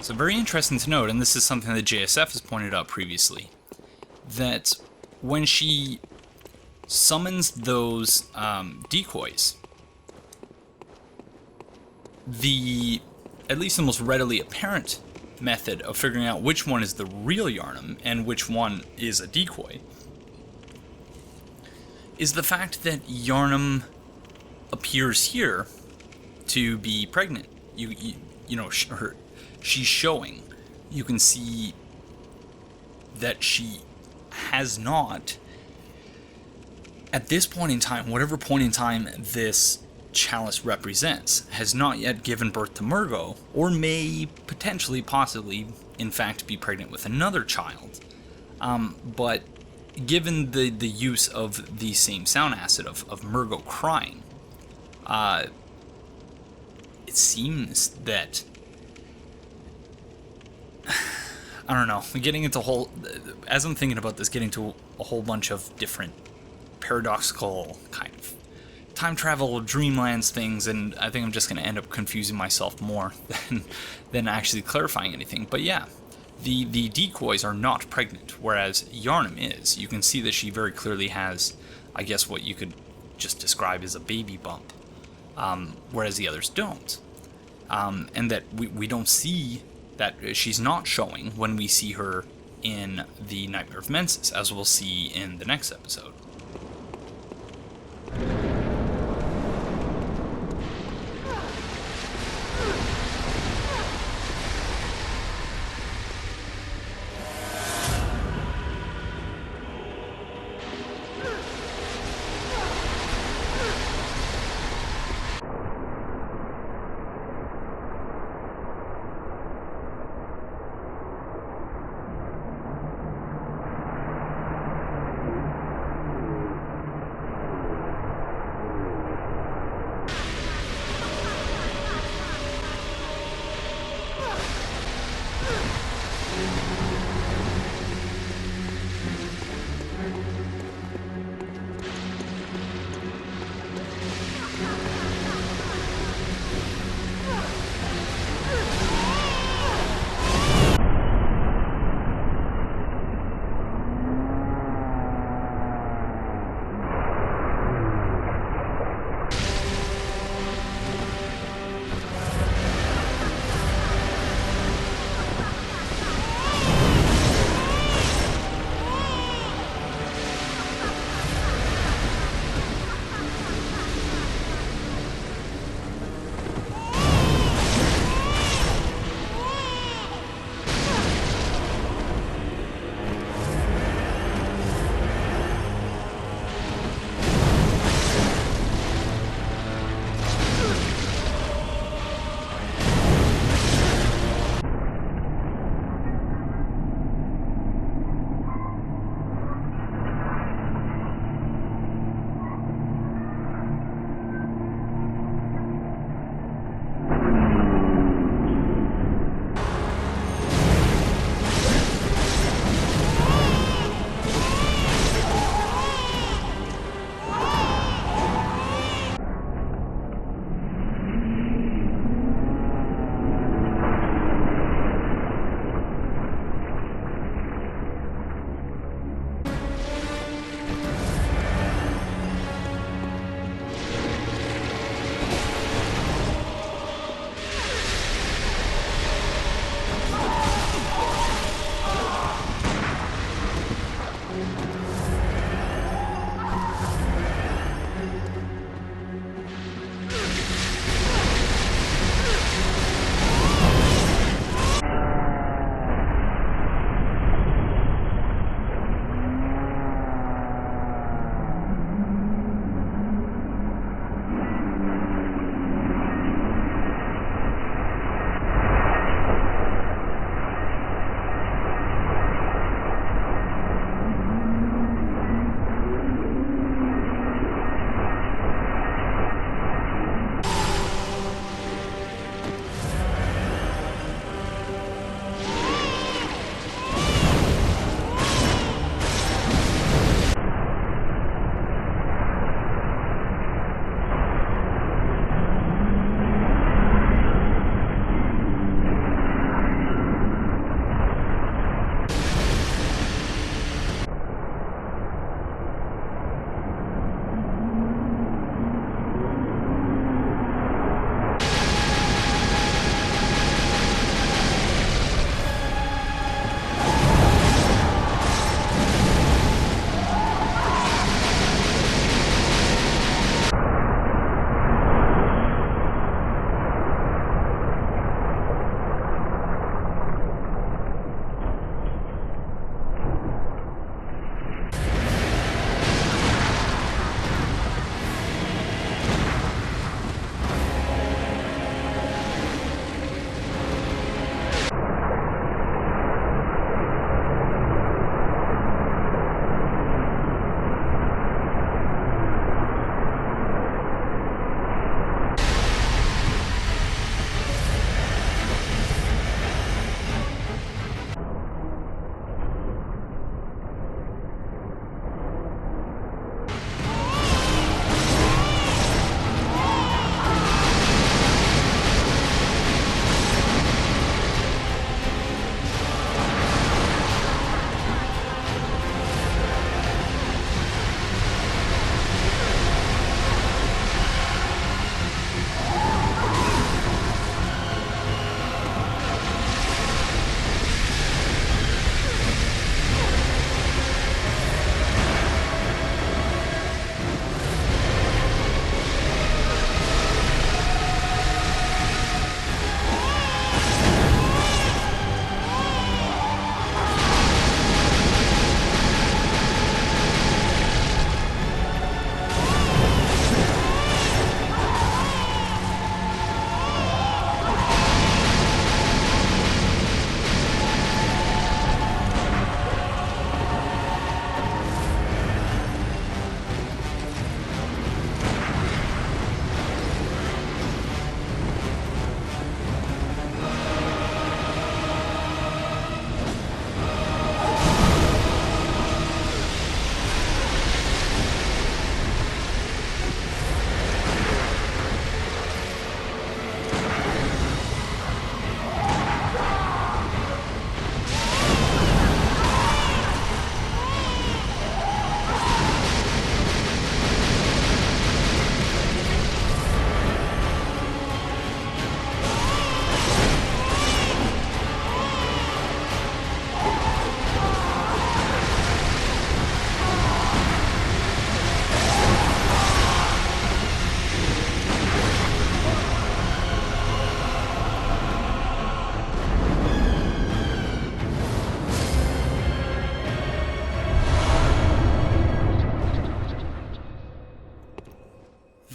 A: So very interesting to note, and this is something that JSF has pointed out previously, that when she summons those decoys, at least the most readily apparent method of figuring out which one is the real Yharnam and which one is a decoy is the fact that Yharnam appears here to be pregnant. You know, she's showing. You can see that she has not, at this point in time, whatever point in time this chalice represents, has not yet given birth to Murgo, or may potentially, possibly, in fact, be pregnant with another child. But given the use of the same sound acid of Murgo crying, it seems that, I don't know, getting into as I'm thinking about this, getting to a whole bunch of different paradoxical kind of time travel, dreamlands things, and I think I'm just going to end up confusing myself more than actually clarifying anything. But yeah, the decoys are not pregnant, whereas Yharnam is. You can see that she very clearly has, I guess, what you could just describe as a baby bump, whereas the others don't. And that we don't see that she's not showing when we see her in the Nightmare of Mensis, as we'll see in the next episode.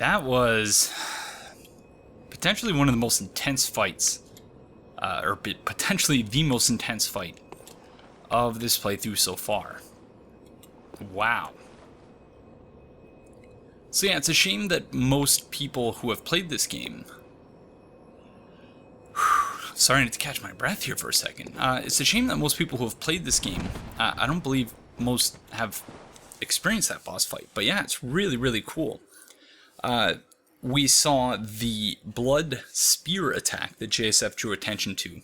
A: that was potentially one of the most intense fights, or potentially the most intense fight of this playthrough so far. Wow. So yeah, it's a shame that most people who have played this game... Sorry to catch my breath here for a second. It's a shame that most people who have played this game, I don't believe most have experienced that boss fight. But yeah, it's really, really cool. We saw the blood spear attack that JSF drew attention to,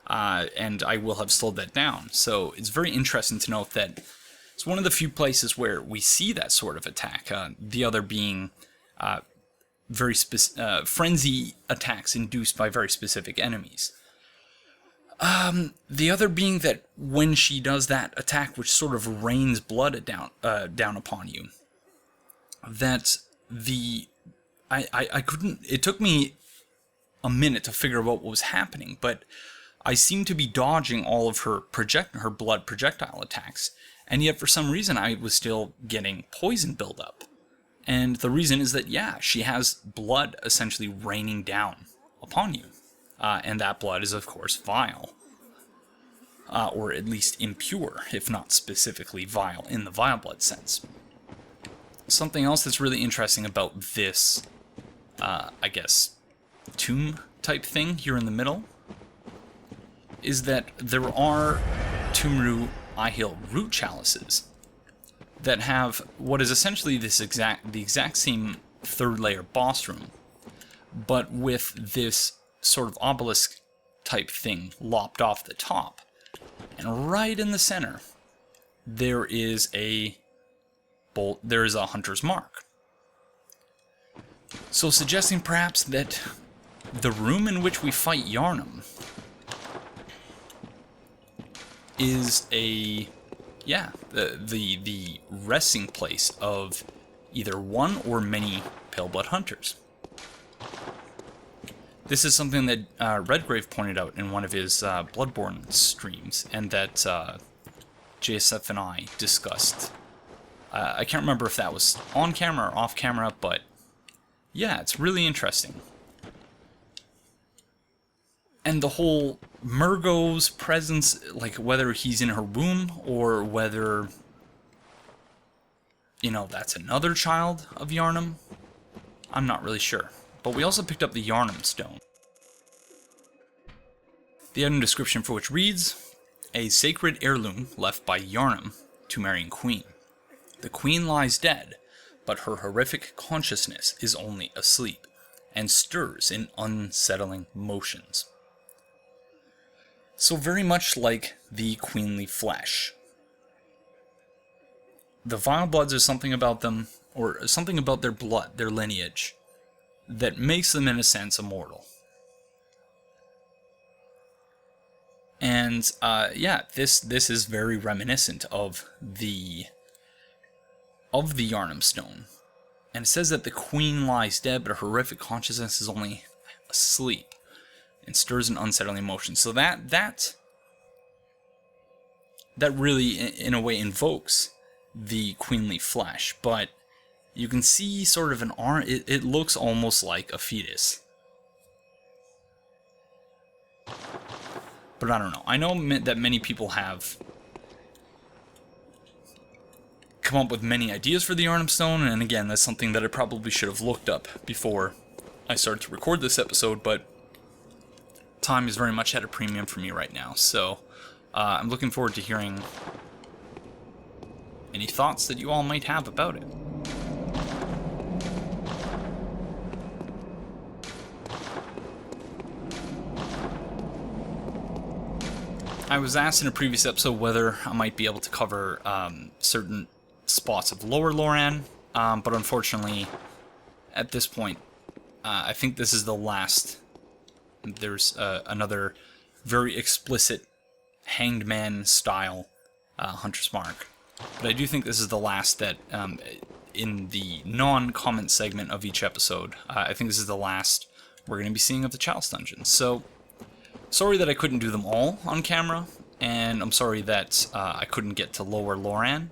A: and I will have slowed that down. So it's very interesting to note that it's one of the few places where we see that sort of attack, the other being very frenzy attacks induced by very specific enemies. The other being that when she does that attack, which sort of rains blood down upon you, that I couldn't, it took me a minute to figure out what was happening, but I seemed to be dodging all of her blood projectile attacks, and yet for some reason I was still getting poison buildup. And the reason is that, yeah, she has blood essentially raining down upon you. And that blood is, of course, vile. Or at least impure, if not specifically vile in the vile blood sense. Something else that's really interesting about this, I guess, tomb type thing here in the middle, is that there are Pthumeru Ihyll root chalices that have what is essentially the exact same third layer boss room, but with this sort of obelisk type thing lopped off the top. And right in the center, there is a hunter's mark. So suggesting perhaps that the room in which we fight Yharnam is the resting place of either one or many Paleblood hunters. This is something that Redgrave pointed out in one of his Bloodborne streams, and that JSF and I discussed. I can't remember if that was on camera or off camera, but yeah, it's really interesting. And the whole Murgo's presence, like whether he's in her womb or whether, you know, that's another child of Yharnam, I'm not really sure. But we also picked up the Yharnam stone. The item description for which reads, a sacred heirloom left by Yharnam, Pthumerian queen. The queen lies dead, but her horrific consciousness is only asleep, and stirs in unsettling motions. So very much like the queenly flesh. The vile bloods are something about them, or something about their blood, their lineage, that makes them in a sense immortal. And yeah, this is very reminiscent of the Yharnam stone. And it says that the queen lies dead, but her horrific consciousness is only asleep, and stirs an unsettling emotion. So that really, in a way, invokes the queenly flesh. But you can see sort of an arm. It looks almost like a fetus. But I don't know. I know that many people have come up with many ideas for the Yharnam stone, and again, that's something that I probably should have looked up before I started to record this episode, but time is very much at a premium for me right now, so I'm looking forward to hearing any thoughts that you all might have about it. I was asked in a previous episode whether I might be able to cover certain spots of Lower Loran, but unfortunately, at this point, I think this is the last. There's another very explicit Hanged Man style Hunter's Mark, but I do think this is the last that, in the non-comment segment of each episode, I think this is the last we're going to be seeing of the Chalice Dungeons. So, sorry that I couldn't do them all on camera, and I'm sorry that I couldn't get to Lower Loran,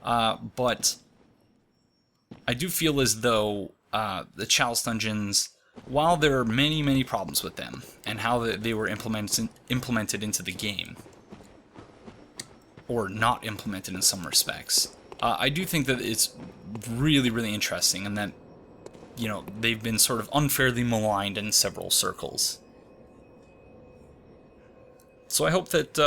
A: but I do feel as though the Chalice dungeons, while there are many, many problems with them, and how they were implemented into the game, or not implemented in some respects, I do think that it's really, really interesting, and that, you know, they've been sort of unfairly maligned in several circles. So I hope that,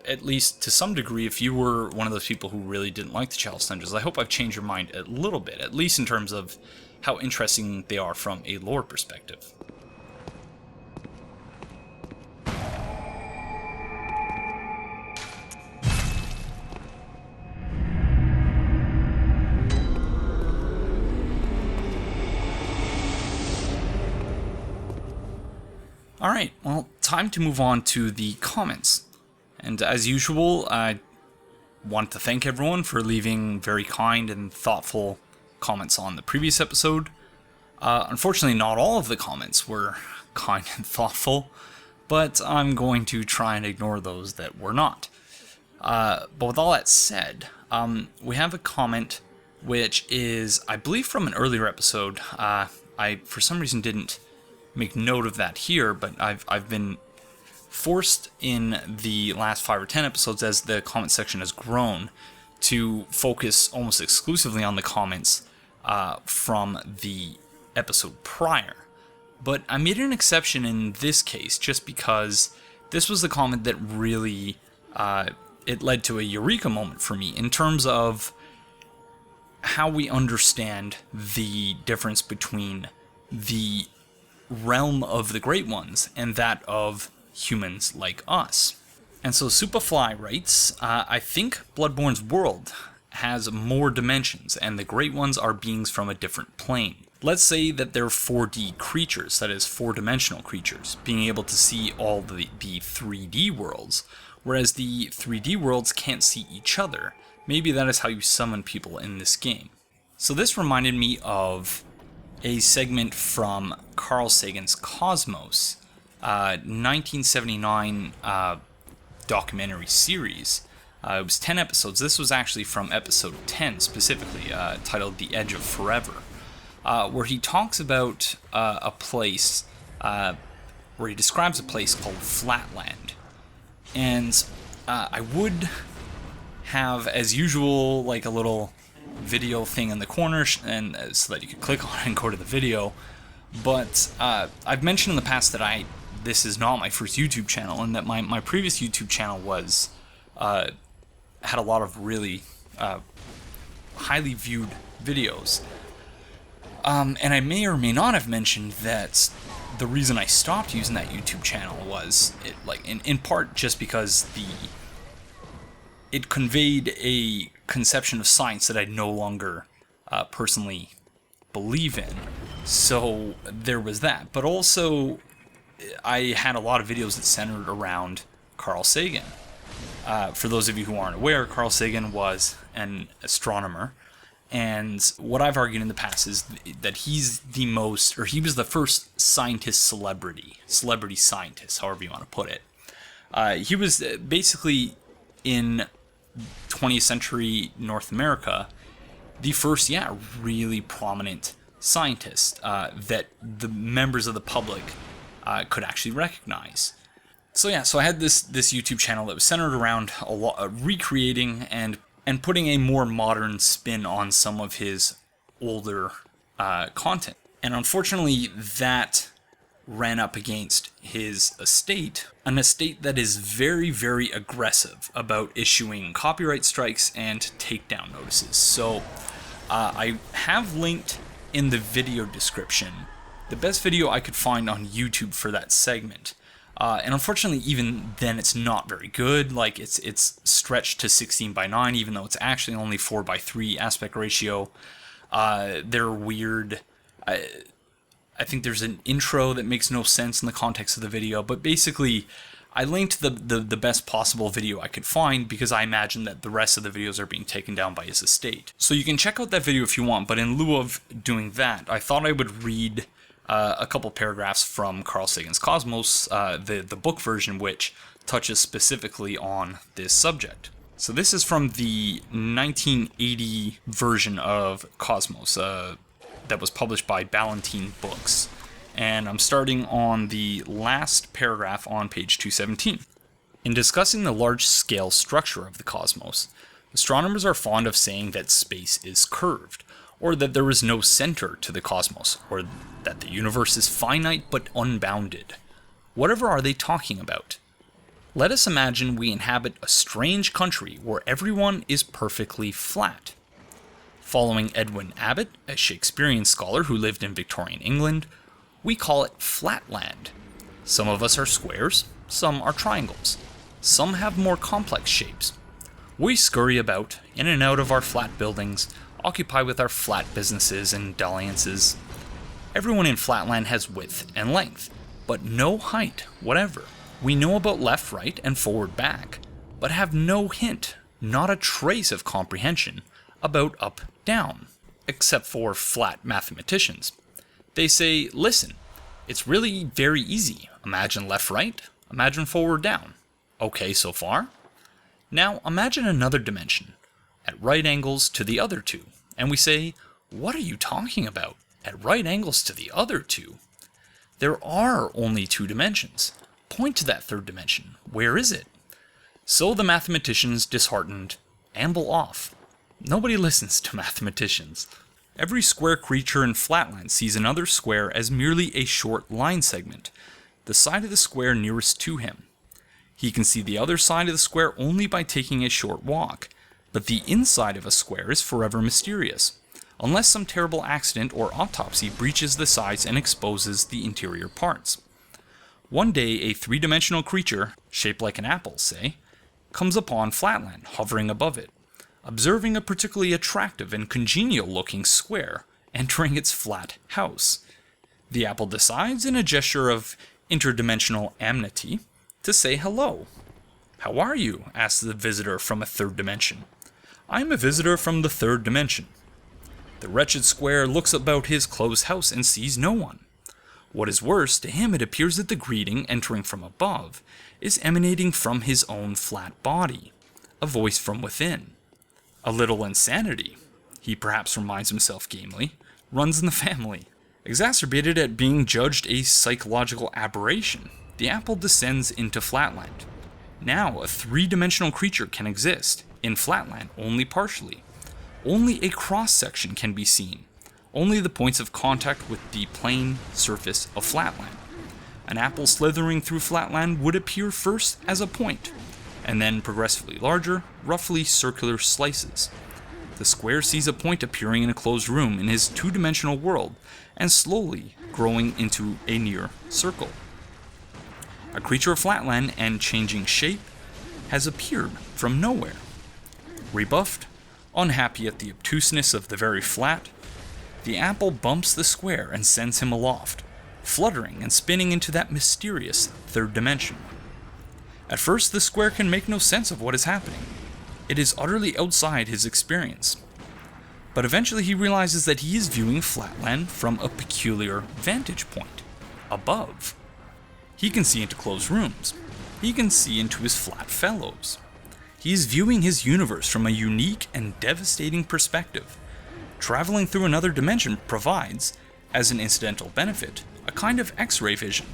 A: at least to some degree, if you were one of those people who really didn't like the Chalice dungeons, I hope I've changed your mind a little bit, at least in terms of how interesting they are from a lore perspective. Alright, well, time to move on to the comments. And as usual, I want to thank everyone for leaving very kind and thoughtful comments on the previous episode. Unfortunately, not all of the comments were kind and thoughtful, but I'm going to try and ignore those that were not. But with all that said, we have a comment which is, I believe, from an earlier episode. I, for some reason, didn't make note of that here, but I've been forced in the last 5 or 10 episodes, as the comment section has grown, to focus almost exclusively on the comments from the episode prior. But I made an exception in this case just because this was the comment that really it led to a eureka moment for me in terms of how we understand the difference between the realm of the Great Ones and that of humans like us. And so Superfly writes, I think Bloodborne's world has more dimensions, and the Great Ones are beings from a different plane. Let's say that they're 4D creatures, that is, 4-dimensional creatures, being able to see all the 3D worlds, whereas the 3D worlds can't see each other. Maybe that is how you summon people in this game. So this reminded me of a segment from Carl Sagan's Cosmos, 1979 documentary series. It was 10 episodes. This was actually from episode 10 specifically, titled The Edge of Forever, where he talks about a place, where he describes a place called Flatland. And I would have, as usual, like a little video thing in the corner, and so that you could click on it and go to the video. But I've mentioned in the past that this is not my first YouTube channel, and that my previous YouTube channel was had a lot of really highly viewed videos. And I may or may not have mentioned that the reason I stopped using that YouTube channel was in part just because it conveyed a conception of science that I no longer personally believe in. So there was that. But also, I had a lot of videos that centered around Carl Sagan. For those of you who aren't aware, Carl Sagan was an astronomer. And what I've argued in the past is that he was the first celebrity scientist, however you want to put it. He was basically, in 20th century North America, the first, really prominent scientist that the members of the public could actually recognize. So I had this YouTube channel that was centered around recreating and putting a more modern spin on some of his older content. And unfortunately, that ran up against his estate, an estate that is very, very aggressive about issuing copyright strikes and takedown notices. So I have linked in the video description the best video I could find on YouTube for that segment. And unfortunately, even then, it's not very good. Like, it's stretched to 16:9, even though it's actually only 4:3 aspect ratio. They're weird. I think there's an intro that makes no sense in the context of the video, but basically, I linked the best possible video I could find because I imagine that the rest of the videos are being taken down by his estate. So you can check out that video if you want, but in lieu of doing that, I thought I would read a couple paragraphs from Carl Sagan's Cosmos, the book version, which touches specifically on this subject. So this is from the 1980 version of Cosmos, that was published by Ballantine Books. And I'm starting on the last paragraph on page 217. In discussing the large-scale structure of the cosmos, astronomers are fond of saying that space is curved, or that there is no center to the cosmos, or that the universe is finite but unbounded. Whatever are they talking about? Let us imagine we inhabit a strange country where everyone is perfectly flat. Following Edwin Abbott, a Shakespearean scholar who lived in Victorian England, we call it flatland. Some of us are squares, some are triangles. Some have more complex shapes. We scurry about, in and out of our flat buildings, occupy with our flat businesses and dalliances. Everyone in flatland has width and length, but no height whatever. We know about left, right, and forward, back, but have no hint, not a trace of comprehension, about up, down, except for flat mathematicians. They say, listen, it's really very easy. Imagine left, right, imagine forward, down. Okay so far? Now imagine another dimension, at right angles to the other two, and we say, what are you talking about? At right angles to the other two? There are only two dimensions. Point to that third dimension. Where is it? So the mathematicians, disheartened, amble off. Nobody listens to mathematicians. Every square creature in flatland sees another square as merely a short line segment, the side of the square nearest to him. He can see the other side of the square only by taking a short walk, but the inside of a square is forever mysterious, unless some terrible accident or autopsy breaches the sides and exposes the interior parts. One day a three-dimensional creature, shaped like an apple, say, comes upon flatland, hovering above it, observing a particularly attractive and congenial-looking square entering its flat house. The apple decides, in a gesture of interdimensional amity, to say hello. "How are you?" asks the visitor from a third dimension. "I am a visitor from the third dimension." The wretched square looks about his closed house and sees no one. What is worse, to him it appears that the greeting, entering from above, is emanating from his own flat body, a voice from within. A little insanity, he perhaps reminds himself gamely, runs in the family. Exacerbated at being judged a psychological aberration, the apple descends into flatland. Now a three-dimensional creature can exist, in flatland only partially. Only a cross-section can be seen, only the points of contact with the plane surface of flatland. An apple slithering through flatland would appear first as a point, and then progressively larger, roughly circular slices. The square sees a point appearing in a closed room in his two-dimensional world, and slowly growing into a near circle. A creature of flatland and changing shape has appeared from nowhere. Rebuffed, unhappy at the obtuseness of the very flat, the apple bumps the square and sends him aloft, fluttering and spinning into that mysterious third dimension. At first, the square can make no sense of what is happening. It is utterly outside his experience. But eventually he realizes that he is viewing flatland from a peculiar vantage point, above. He can see into closed rooms. He can see into his flat fellows. He is viewing his universe from a unique and devastating perspective. Traveling through another dimension provides, as an incidental benefit, a kind of X-ray vision.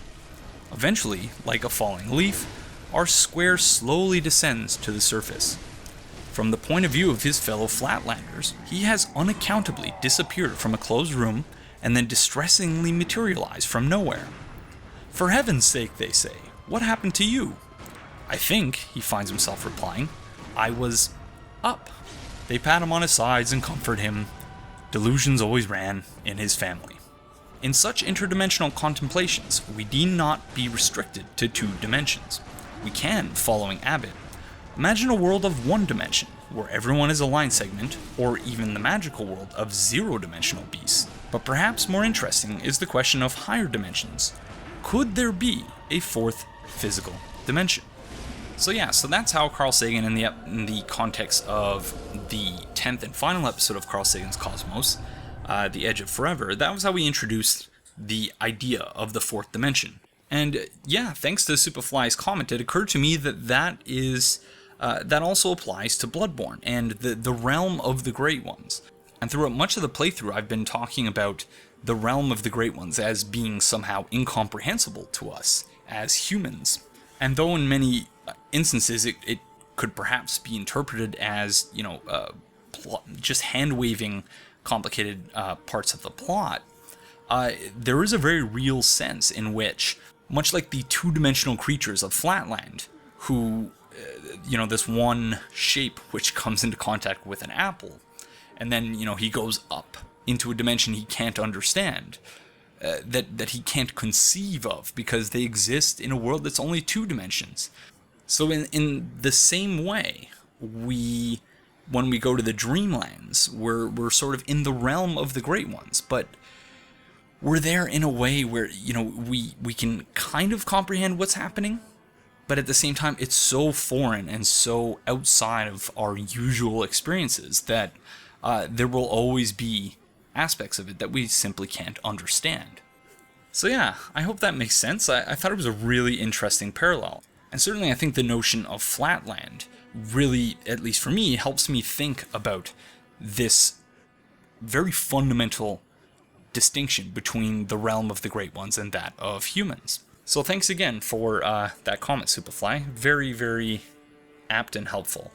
A: Eventually, like a falling leaf, our square slowly descends to the surface. From the point of view of his fellow flatlanders, he has unaccountably disappeared from a closed room and then distressingly materialized from nowhere. "For heaven's sake," they say, "what happened to you?" "I think," he finds himself replying, "I was up." They pat him on his sides and comfort him. Delusions always ran in his family. In such interdimensional contemplations, we need not be restricted to two dimensions. We can, following Abbott, imagine a world of one dimension, where everyone is a line segment, or even the magical world of zero-dimensional beasts. But perhaps more interesting is the question of higher dimensions. Could there be a fourth physical dimension? So that's how Carl Sagan, in the context of the 10th and final episode of Carl Sagan's Cosmos, The Edge of Forever, that was how we introduced the idea of the fourth dimension. And thanks to Superfly's comment, it occurred to me that also applies to Bloodborne and the realm of the Great Ones. And throughout much of the playthrough, I've been talking about the realm of the Great Ones as being somehow incomprehensible to us as humans. And though in many instances it could perhaps be interpreted as, just hand-waving complicated parts of the plot, there is a very real sense in which, much like the two-dimensional creatures of Flatland, who, this one shape which comes into contact with an apple, and then, he goes up into a dimension he can't understand, that he can't conceive of, because they exist in a world that's only two dimensions. So in the same way, when we go to the Dreamlands, we're sort of in the realm of the Great Ones, but we're there in a way where, we can kind of comprehend what's happening, but at the same time, it's so foreign and so outside of our usual experiences that there will always be aspects of it that we simply can't understand. So yeah, I hope that makes sense. I thought it was a really interesting parallel. And certainly I think the notion of Flatland really, at least for me, helps me think about this very fundamental distinction between the realm of the Great Ones and that of humans. So thanks again for that comment, Superfly. Very, very apt and helpful.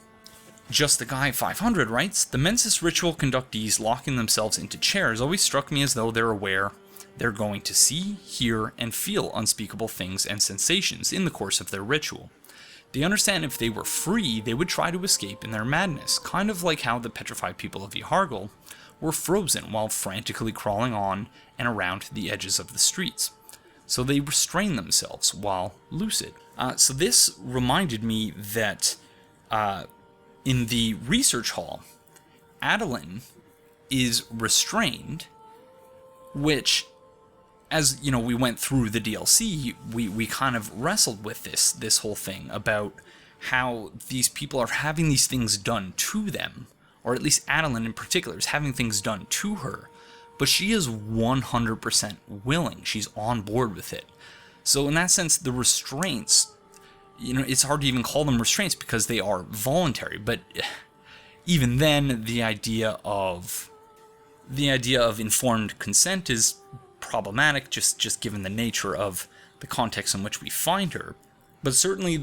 A: Just the Guy 500 writes, the Mensis ritual conductees locking themselves into chairs always struck me as though they're aware they're going to see, hear, and feel unspeakable things and sensations in the course of their ritual. They understand if they were free, they would try to escape in their madness, kind of like how the petrified people of Yharnam were frozen while frantically crawling on and around the edges of the streets. So they restrain themselves while lucid. So this reminded me that in the research hall, Adolin is restrained, which, as we went through the DLC, we kind of wrestled with this whole thing about how these people are having these things done to them, or at least Adolin in particular is having things done to her, but she is 100% willing. She's on board with it. So in that sense, the restraints, it's hard to even call them restraints because they are voluntary, but even then, the idea of informed consent is problematic, just given the nature of the context in which we find her. But certainly,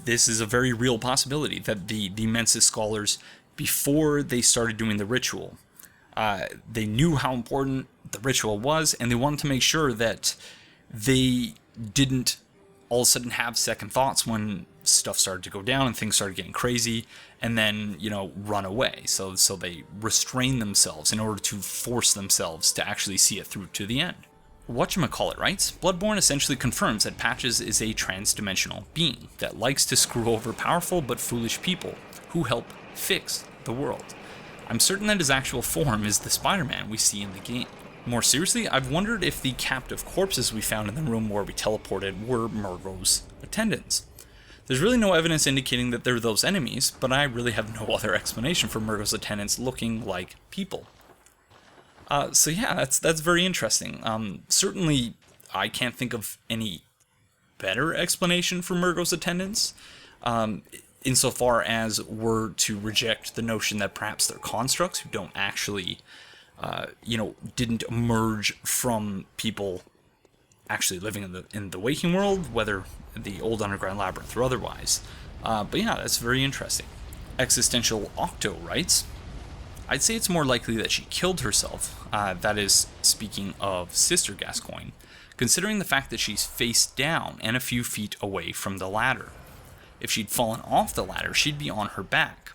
A: this is a very real possibility that the Mensis scholars, before they started doing the ritual, they knew how important the ritual was, and they wanted to make sure that they didn't all of a sudden have second thoughts when stuff started to go down and things started getting crazy, and then, run away. So they restrain themselves in order to force themselves to actually see it through to the end. Whatchamacallit writes, Bloodborne essentially confirms that Patches is a trans-dimensional being that likes to screw over powerful but foolish people who help fix the world. I'm certain that his actual form is the Spider-Man we see in the game. More seriously, I've wondered if the captive corpses we found in the room where we teleported were Murgo's attendants. There's really no evidence indicating that they're those enemies, but I really have no other explanation for Murgo's attendants looking like people. So yeah, that's very interesting. Certainly, I can't think of any better explanation for Murgo's attendants, insofar as we're to reject the notion that perhaps they're constructs who don't actually didn't emerge from people actually living in the waking world, whether the old underground labyrinth or otherwise. But yeah, that's very interesting. Existential Octo writes, I'd say it's more likely that she killed herself, that is, speaking of Sister Gascoigne, considering the fact that she's face down and a few feet away from the ladder. If she'd fallen off the ladder, she'd be on her back.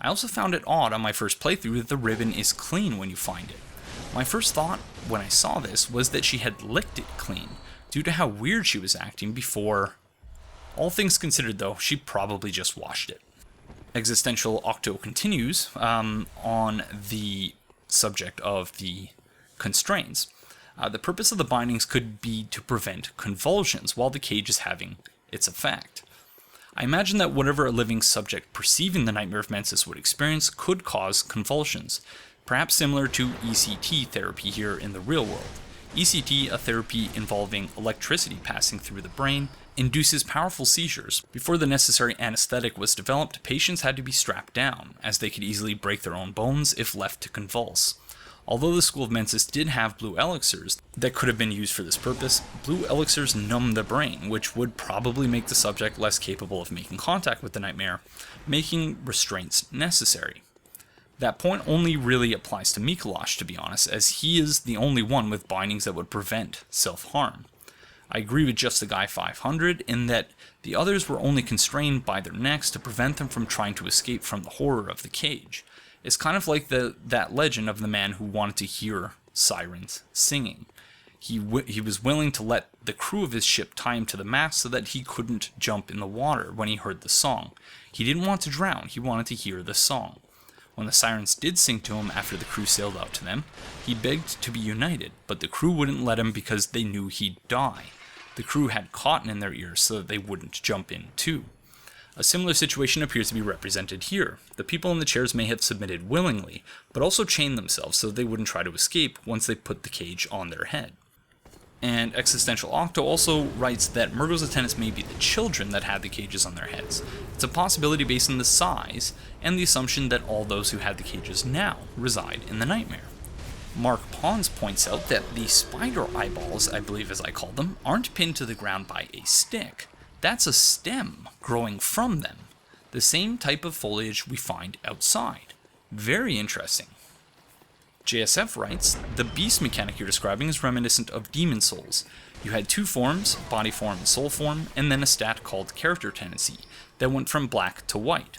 A: I also found it odd on my first playthrough that the ribbon is clean when you find it. My first thought when I saw this was that she had licked it clean, due to how weird she was acting before. All things considered though, she probably just washed it. Existential Octo continues on the subject of the constraints. The purpose of the bindings could be to prevent convulsions while the cage is having its effect. I imagine that whatever a living subject perceiving the Nightmare of Mensis would experience could cause convulsions, perhaps similar to ECT therapy here in the real world. ECT, a therapy involving electricity passing through the brain, induces powerful seizures. Before the necessary anesthetic was developed, patients had to be strapped down, as they could easily break their own bones if left to convulse. Although the School of Mensis did have blue elixirs that could have been used for this purpose, blue elixirs numb the brain, which would probably make the subject less capable of making contact with the nightmare, making restraints necessary. That point only really applies to Mikolash, to be honest, as he is the only one with bindings that would prevent self-harm. I agree with Just the Guy 500 in that the others were only constrained by their necks to prevent them from trying to escape from the horror of the cage. It's kind of like that legend of the man who wanted to hear sirens singing. He was willing to let the crew of his ship tie him to the mast so that he couldn't jump in the water when he heard the song. He didn't want to drown, he wanted to hear the song. When the sirens did sing to him after the crew sailed out to them, he begged to be united, but the crew wouldn't let him because they knew he'd die. The crew had cotton in their ears so that they wouldn't jump in too. A similar situation appears to be represented here. The people in the chairs may have submitted willingly, but also chained themselves so that they wouldn't try to escape once they put the cage on their head. And Existential Octo also writes that Murgo's attendants may be the children that had the cages on their heads. It's a possibility based on the size and the assumption that all those who had the cages now reside in the nightmare. Mark Pons points out that the spider eyeballs, I believe as I call them, aren't pinned to the ground by a stick. That's a stem growing from them. The same type of foliage we find outside. Very interesting. JSF writes, the beast mechanic you're describing is reminiscent of Demon Souls. You had two forms, body form and soul form, and then a stat called character tendency that went from black to white.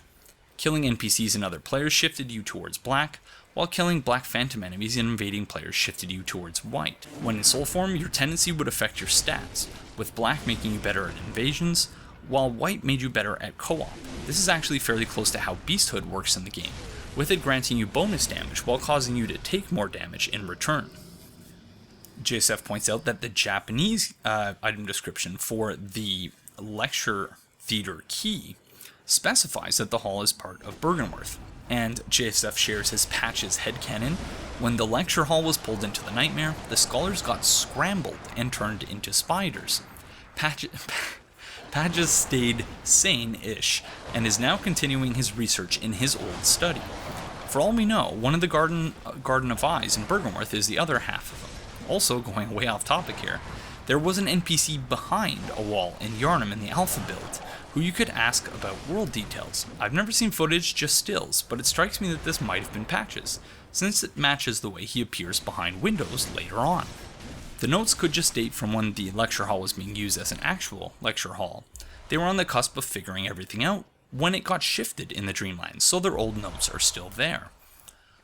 A: Killing NPCs and other players shifted you towards black, while killing black phantom enemies and invading players shifted you towards white. When in soul form, your tendency would affect your stats, with black making you better at invasions, while white made you better at co-op. This is actually fairly close to how Beasthood works in the game, with it granting you bonus damage while causing you to take more damage in return. JSF points out that the Japanese item description for the lecture theater key specifies that the hall is part of Bergenworth, and JSF shares his Patch's headcanon. When the lecture hall was pulled into the nightmare, the scholars got scrambled and turned into spiders. Patches stayed sane-ish, and is now continuing his research in his old study. For all we know, one of the Garden of Eyes in Bergenworth is the other half of them. Also, going way off topic here, there was an NPC behind a wall in Yharnam in the alpha build, who you could ask about world details. I've never seen footage, just stills, but it strikes me that this might have been Patches, since it matches the way he appears behind windows later on. The notes could just date from when the lecture hall was being used as an actual lecture hall. They were on the cusp of figuring everything out when it got shifted in the Dreamlands, so their old notes are still there.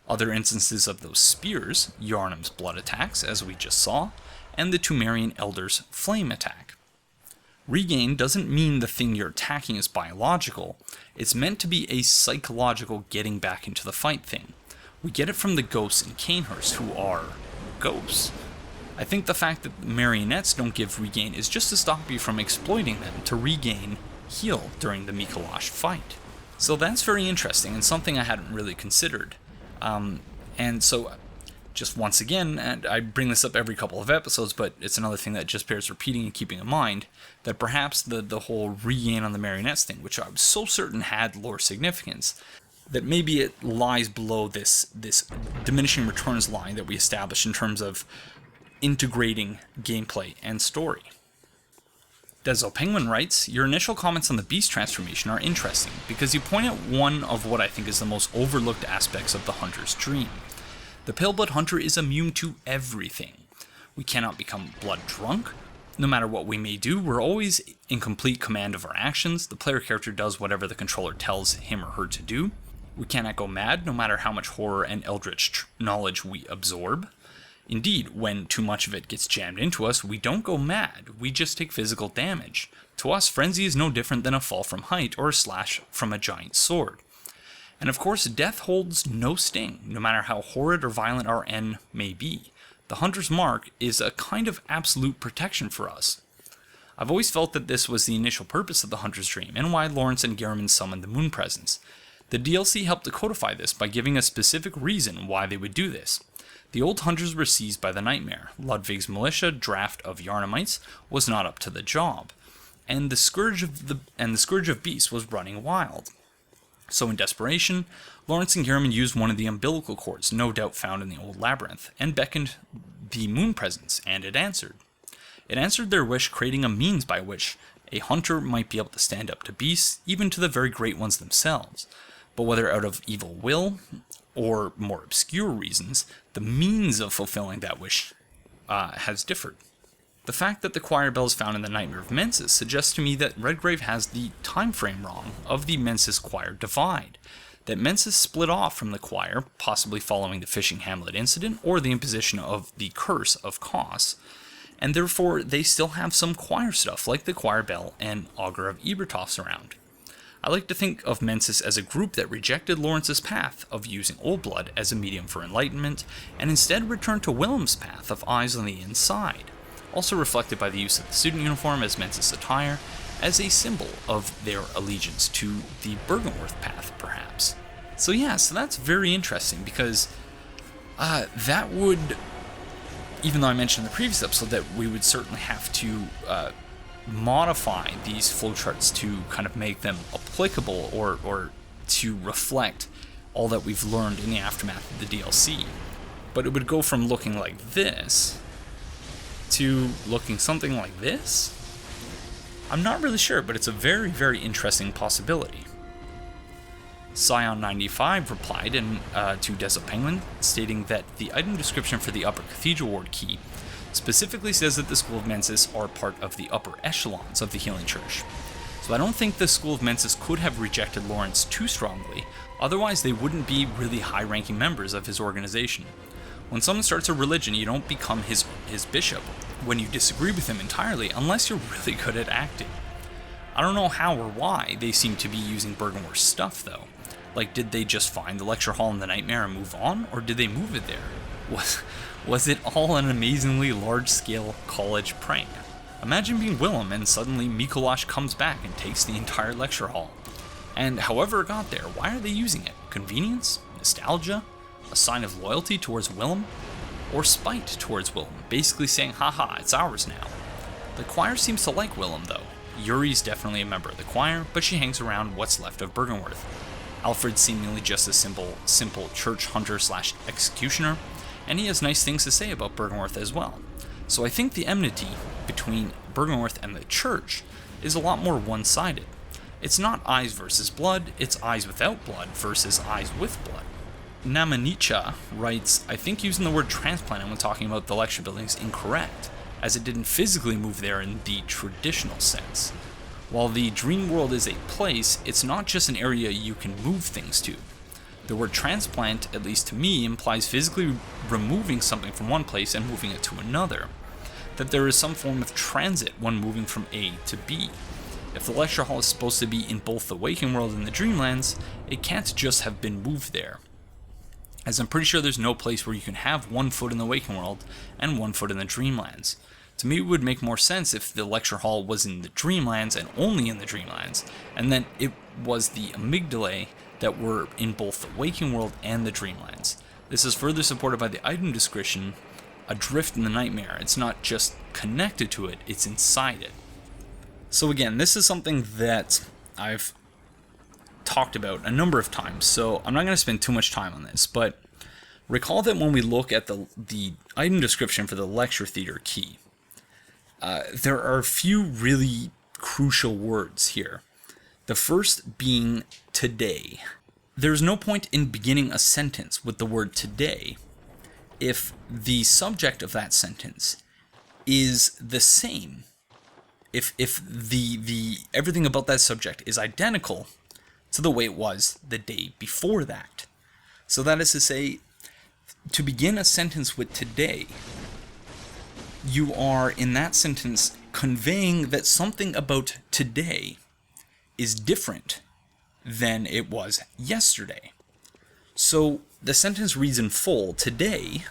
A: Other instances of those spears, Yharnam's blood attacks, as we just saw, and the Pthumerian Elder's flame attack. Regain doesn't mean the thing you're attacking is biological, it's meant to be a psychological getting back into the fight thing. We get it from the ghosts in Canehurst, who are ghosts. I think the fact that marionettes don't give regain is just to stop you from exploiting them to regain heal during the Mikolash fight. So that's very interesting and something I hadn't really considered. And so, just once again, and I bring this up every couple of episodes, but it's another thing that just bears repeating and keeping in mind, that perhaps the whole regain on the marionettes thing, which I was so certain had lore significance, that maybe it lies below this diminishing returns line that we established in terms of integrating gameplay and story. Dezo Penguin writes, your initial comments on the beast transformation are interesting, because you point out one of what I think is the most overlooked aspects of the hunter's dream. The Paleblood hunter is immune to everything. We cannot become blood drunk. No matter what we may do, we're always in complete command of our actions. The player character does whatever the controller tells him or her to do. We cannot go mad, no matter how much horror and eldritch knowledge we absorb. Indeed, when too much of it gets jammed into us, we don't go mad, we just take physical damage. To us, frenzy is no different than a fall from height or a slash from a giant sword. And of course, death holds no sting, no matter how horrid or violent our end may be. The Hunter's Mark is a kind of absolute protection for us. I've always felt that this was the initial purpose of the Hunter's Dream, and why Lawrence and Gehrman summoned the Moon Presence. The DLC helped to codify this by giving a specific reason why they would do this. The old hunters were seized by the nightmare. Ludwig's militia draft of Yharnamites was not up to the job, and the scourge of beasts was running wild. So in desperation, Lawrence and Yharnam used one of the umbilical cords, no doubt found in the old labyrinth, and beckoned the moon presence, and it answered. It answered their wish, creating a means by which a hunter might be able to stand up to beasts, even to the very great ones themselves. But whether out of evil will, or more obscure reasons, the means of fulfilling that wish has differed. The fact that the choir bells found in the Nightmare of Mensis suggests to me that Redgrave has the time frame wrong of the Mensis-Choir divide, that Mensis split off from the choir, possibly following the fishing hamlet incident or the imposition of the Curse of Kos, and therefore they still have some choir stuff like the choir bell and Augur of Ebertoff's around. I like to think of Mensis as a group that rejected Lawrence's path of using Old Blood as a medium for enlightenment, and instead returned to Willem's path of eyes on the inside, also reflected by the use of the student uniform as Mensis attire, as a symbol of their allegiance to the Byrgenwerth path, perhaps. So that's very interesting, because that would, even though I mentioned in the previous episode that we would certainly have to modify these flowcharts to kind of make them applicable or to reflect all that we've learned in the aftermath of the DLC. But it would go from looking like this to looking something like this? I'm not really sure, but it's a very, very interesting possibility. Scion95 replied to Desert Penguin, stating that the item description for the Upper Cathedral Ward key specifically says that the School of Mensis are part of the upper echelons of the Healing Church. So I don't think the School of Mensis could have rejected Lawrence too strongly, otherwise they wouldn't be really high-ranking members of his organization. When someone starts a religion, you don't become his bishop when you disagree with him entirely, unless you're really good at acting. I don't know how or why they seem to be using Byrgenwerth's stuff, though. Like, did they just find the lecture hall in the Nightmare and move on, or did they move it there? Was it all an amazingly large-scale college prank? Imagine being Willem and suddenly Mikolash comes back and takes the entire lecture hall. And however it got there, why are they using it? Convenience? Nostalgia? A sign of loyalty towards Willem? Or spite towards Willem, basically saying, haha, it's ours now. The choir seems to like Willem, though. Yuri's definitely a member of the choir, but she hangs around what's left of Byrgenwerth. Alfred's seemingly just a simple church hunter/executioner, and he has nice things to say about Byrgenwerth as well. So I think the enmity between Byrgenwerth and the church is a lot more one-sided. It's not eyes versus blood, it's eyes without blood versus eyes with blood. Namanicha writes, I think using the word transplanted when talking about the lecture building is incorrect, as it didn't physically move there in the traditional sense. While the dream world is a place, it's not just an area you can move things to. The word transplant, at least to me, implies physically removing something from one place and moving it to another. That there is some form of transit when moving from A to B. If the lecture hall is supposed to be in both the waking world and the dreamlands, it can't just have been moved there, as I'm pretty sure there's no place where you can have 1 foot in the waking world and 1 foot in the dreamlands. To me, it would make more sense if the lecture hall was in the dreamlands and only in the dreamlands, and then it was the amygdalae that were in both the waking world and the dreamlands. This is further supported by the item description, adrift in the nightmare. It's not just connected to it, it's inside it. So again, this is something that I've talked about a number of times, so I'm not going to spend too much time on this, but recall that when we look at the item description for the lecture theater key, there are a few really crucial words here. The first being today. There's no point in beginning a sentence with the word today if the subject of that sentence is the same. If the everything about that subject is identical to the way it was the day before that. So that is to say, to begin a sentence with today, you are in that sentence conveying that something about today is different than it was yesterday. So the sentence reads in full, today,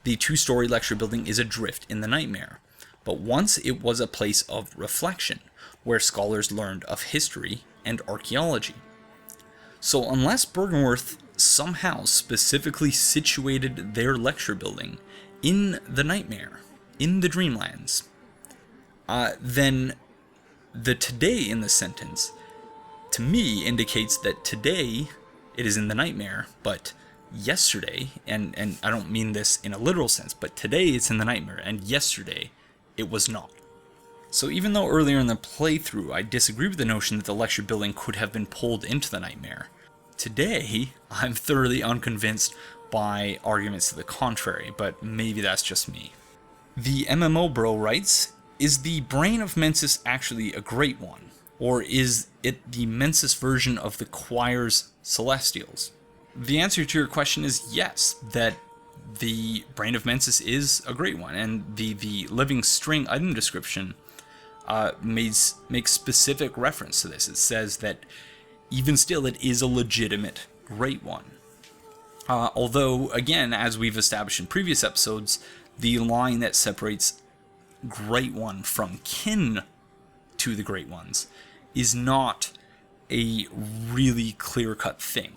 A: the 2-story lecture building is adrift in the nightmare, but once it was a place of reflection, where scholars learned of history and archaeology. So unless Byrgenwerth somehow specifically situated their lecture building in the Nightmare, in the Dreamlands, then the today in the sentence, to me, indicates that today it is in the Nightmare, but yesterday, and I don't mean this in a literal sense, but today it's in the Nightmare, and yesterday it was not. So even though earlier in the playthrough I disagree with the notion that the lecture building could have been pulled into the Nightmare, today I'm thoroughly unconvinced by arguments to the contrary, but maybe that's just me. The MMO bro writes, is the brain of Mensis actually a great one? Or is it the Mensis version of the choir's Celestials? The answer to your question is yes, that the brain of Mensis is a great one, and the living string item description makes specific reference to this. It says that even still it is a legitimate great one. Although, again, as we've established in previous episodes, the line that separates Great One from kin to the Great Ones is not a really clear-cut thing.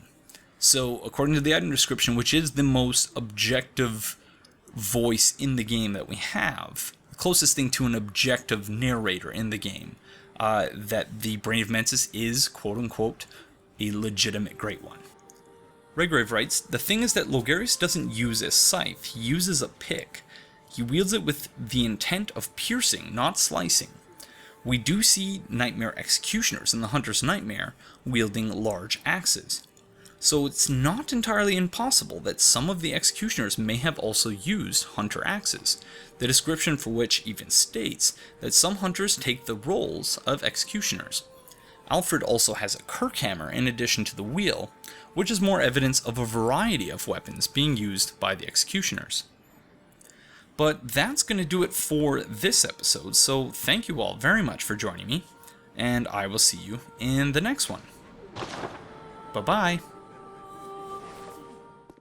A: So, according to the item description, which is the most objective voice in the game that we have, the closest thing to an objective narrator in the game, that the Brain of Mensis is, quote-unquote, a legitimate Great One. Redgrave writes, the thing is that Logarius doesn't use a scythe, he uses a pick. He wields it with the intent of piercing, not slicing. We do see Nightmare Executioners in the Hunter's Nightmare wielding large axes. So it's not entirely impossible that some of the Executioners may have also used Hunter axes, the description for which even states that some Hunters take the roles of Executioners. Alfred also has a Kirkhammer in addition to the wheel, which is more evidence of a variety of weapons being used by the Executioners. But that's going to do it for this episode, so thank you all very much for joining me, and I will see you in the next one. Bye-bye.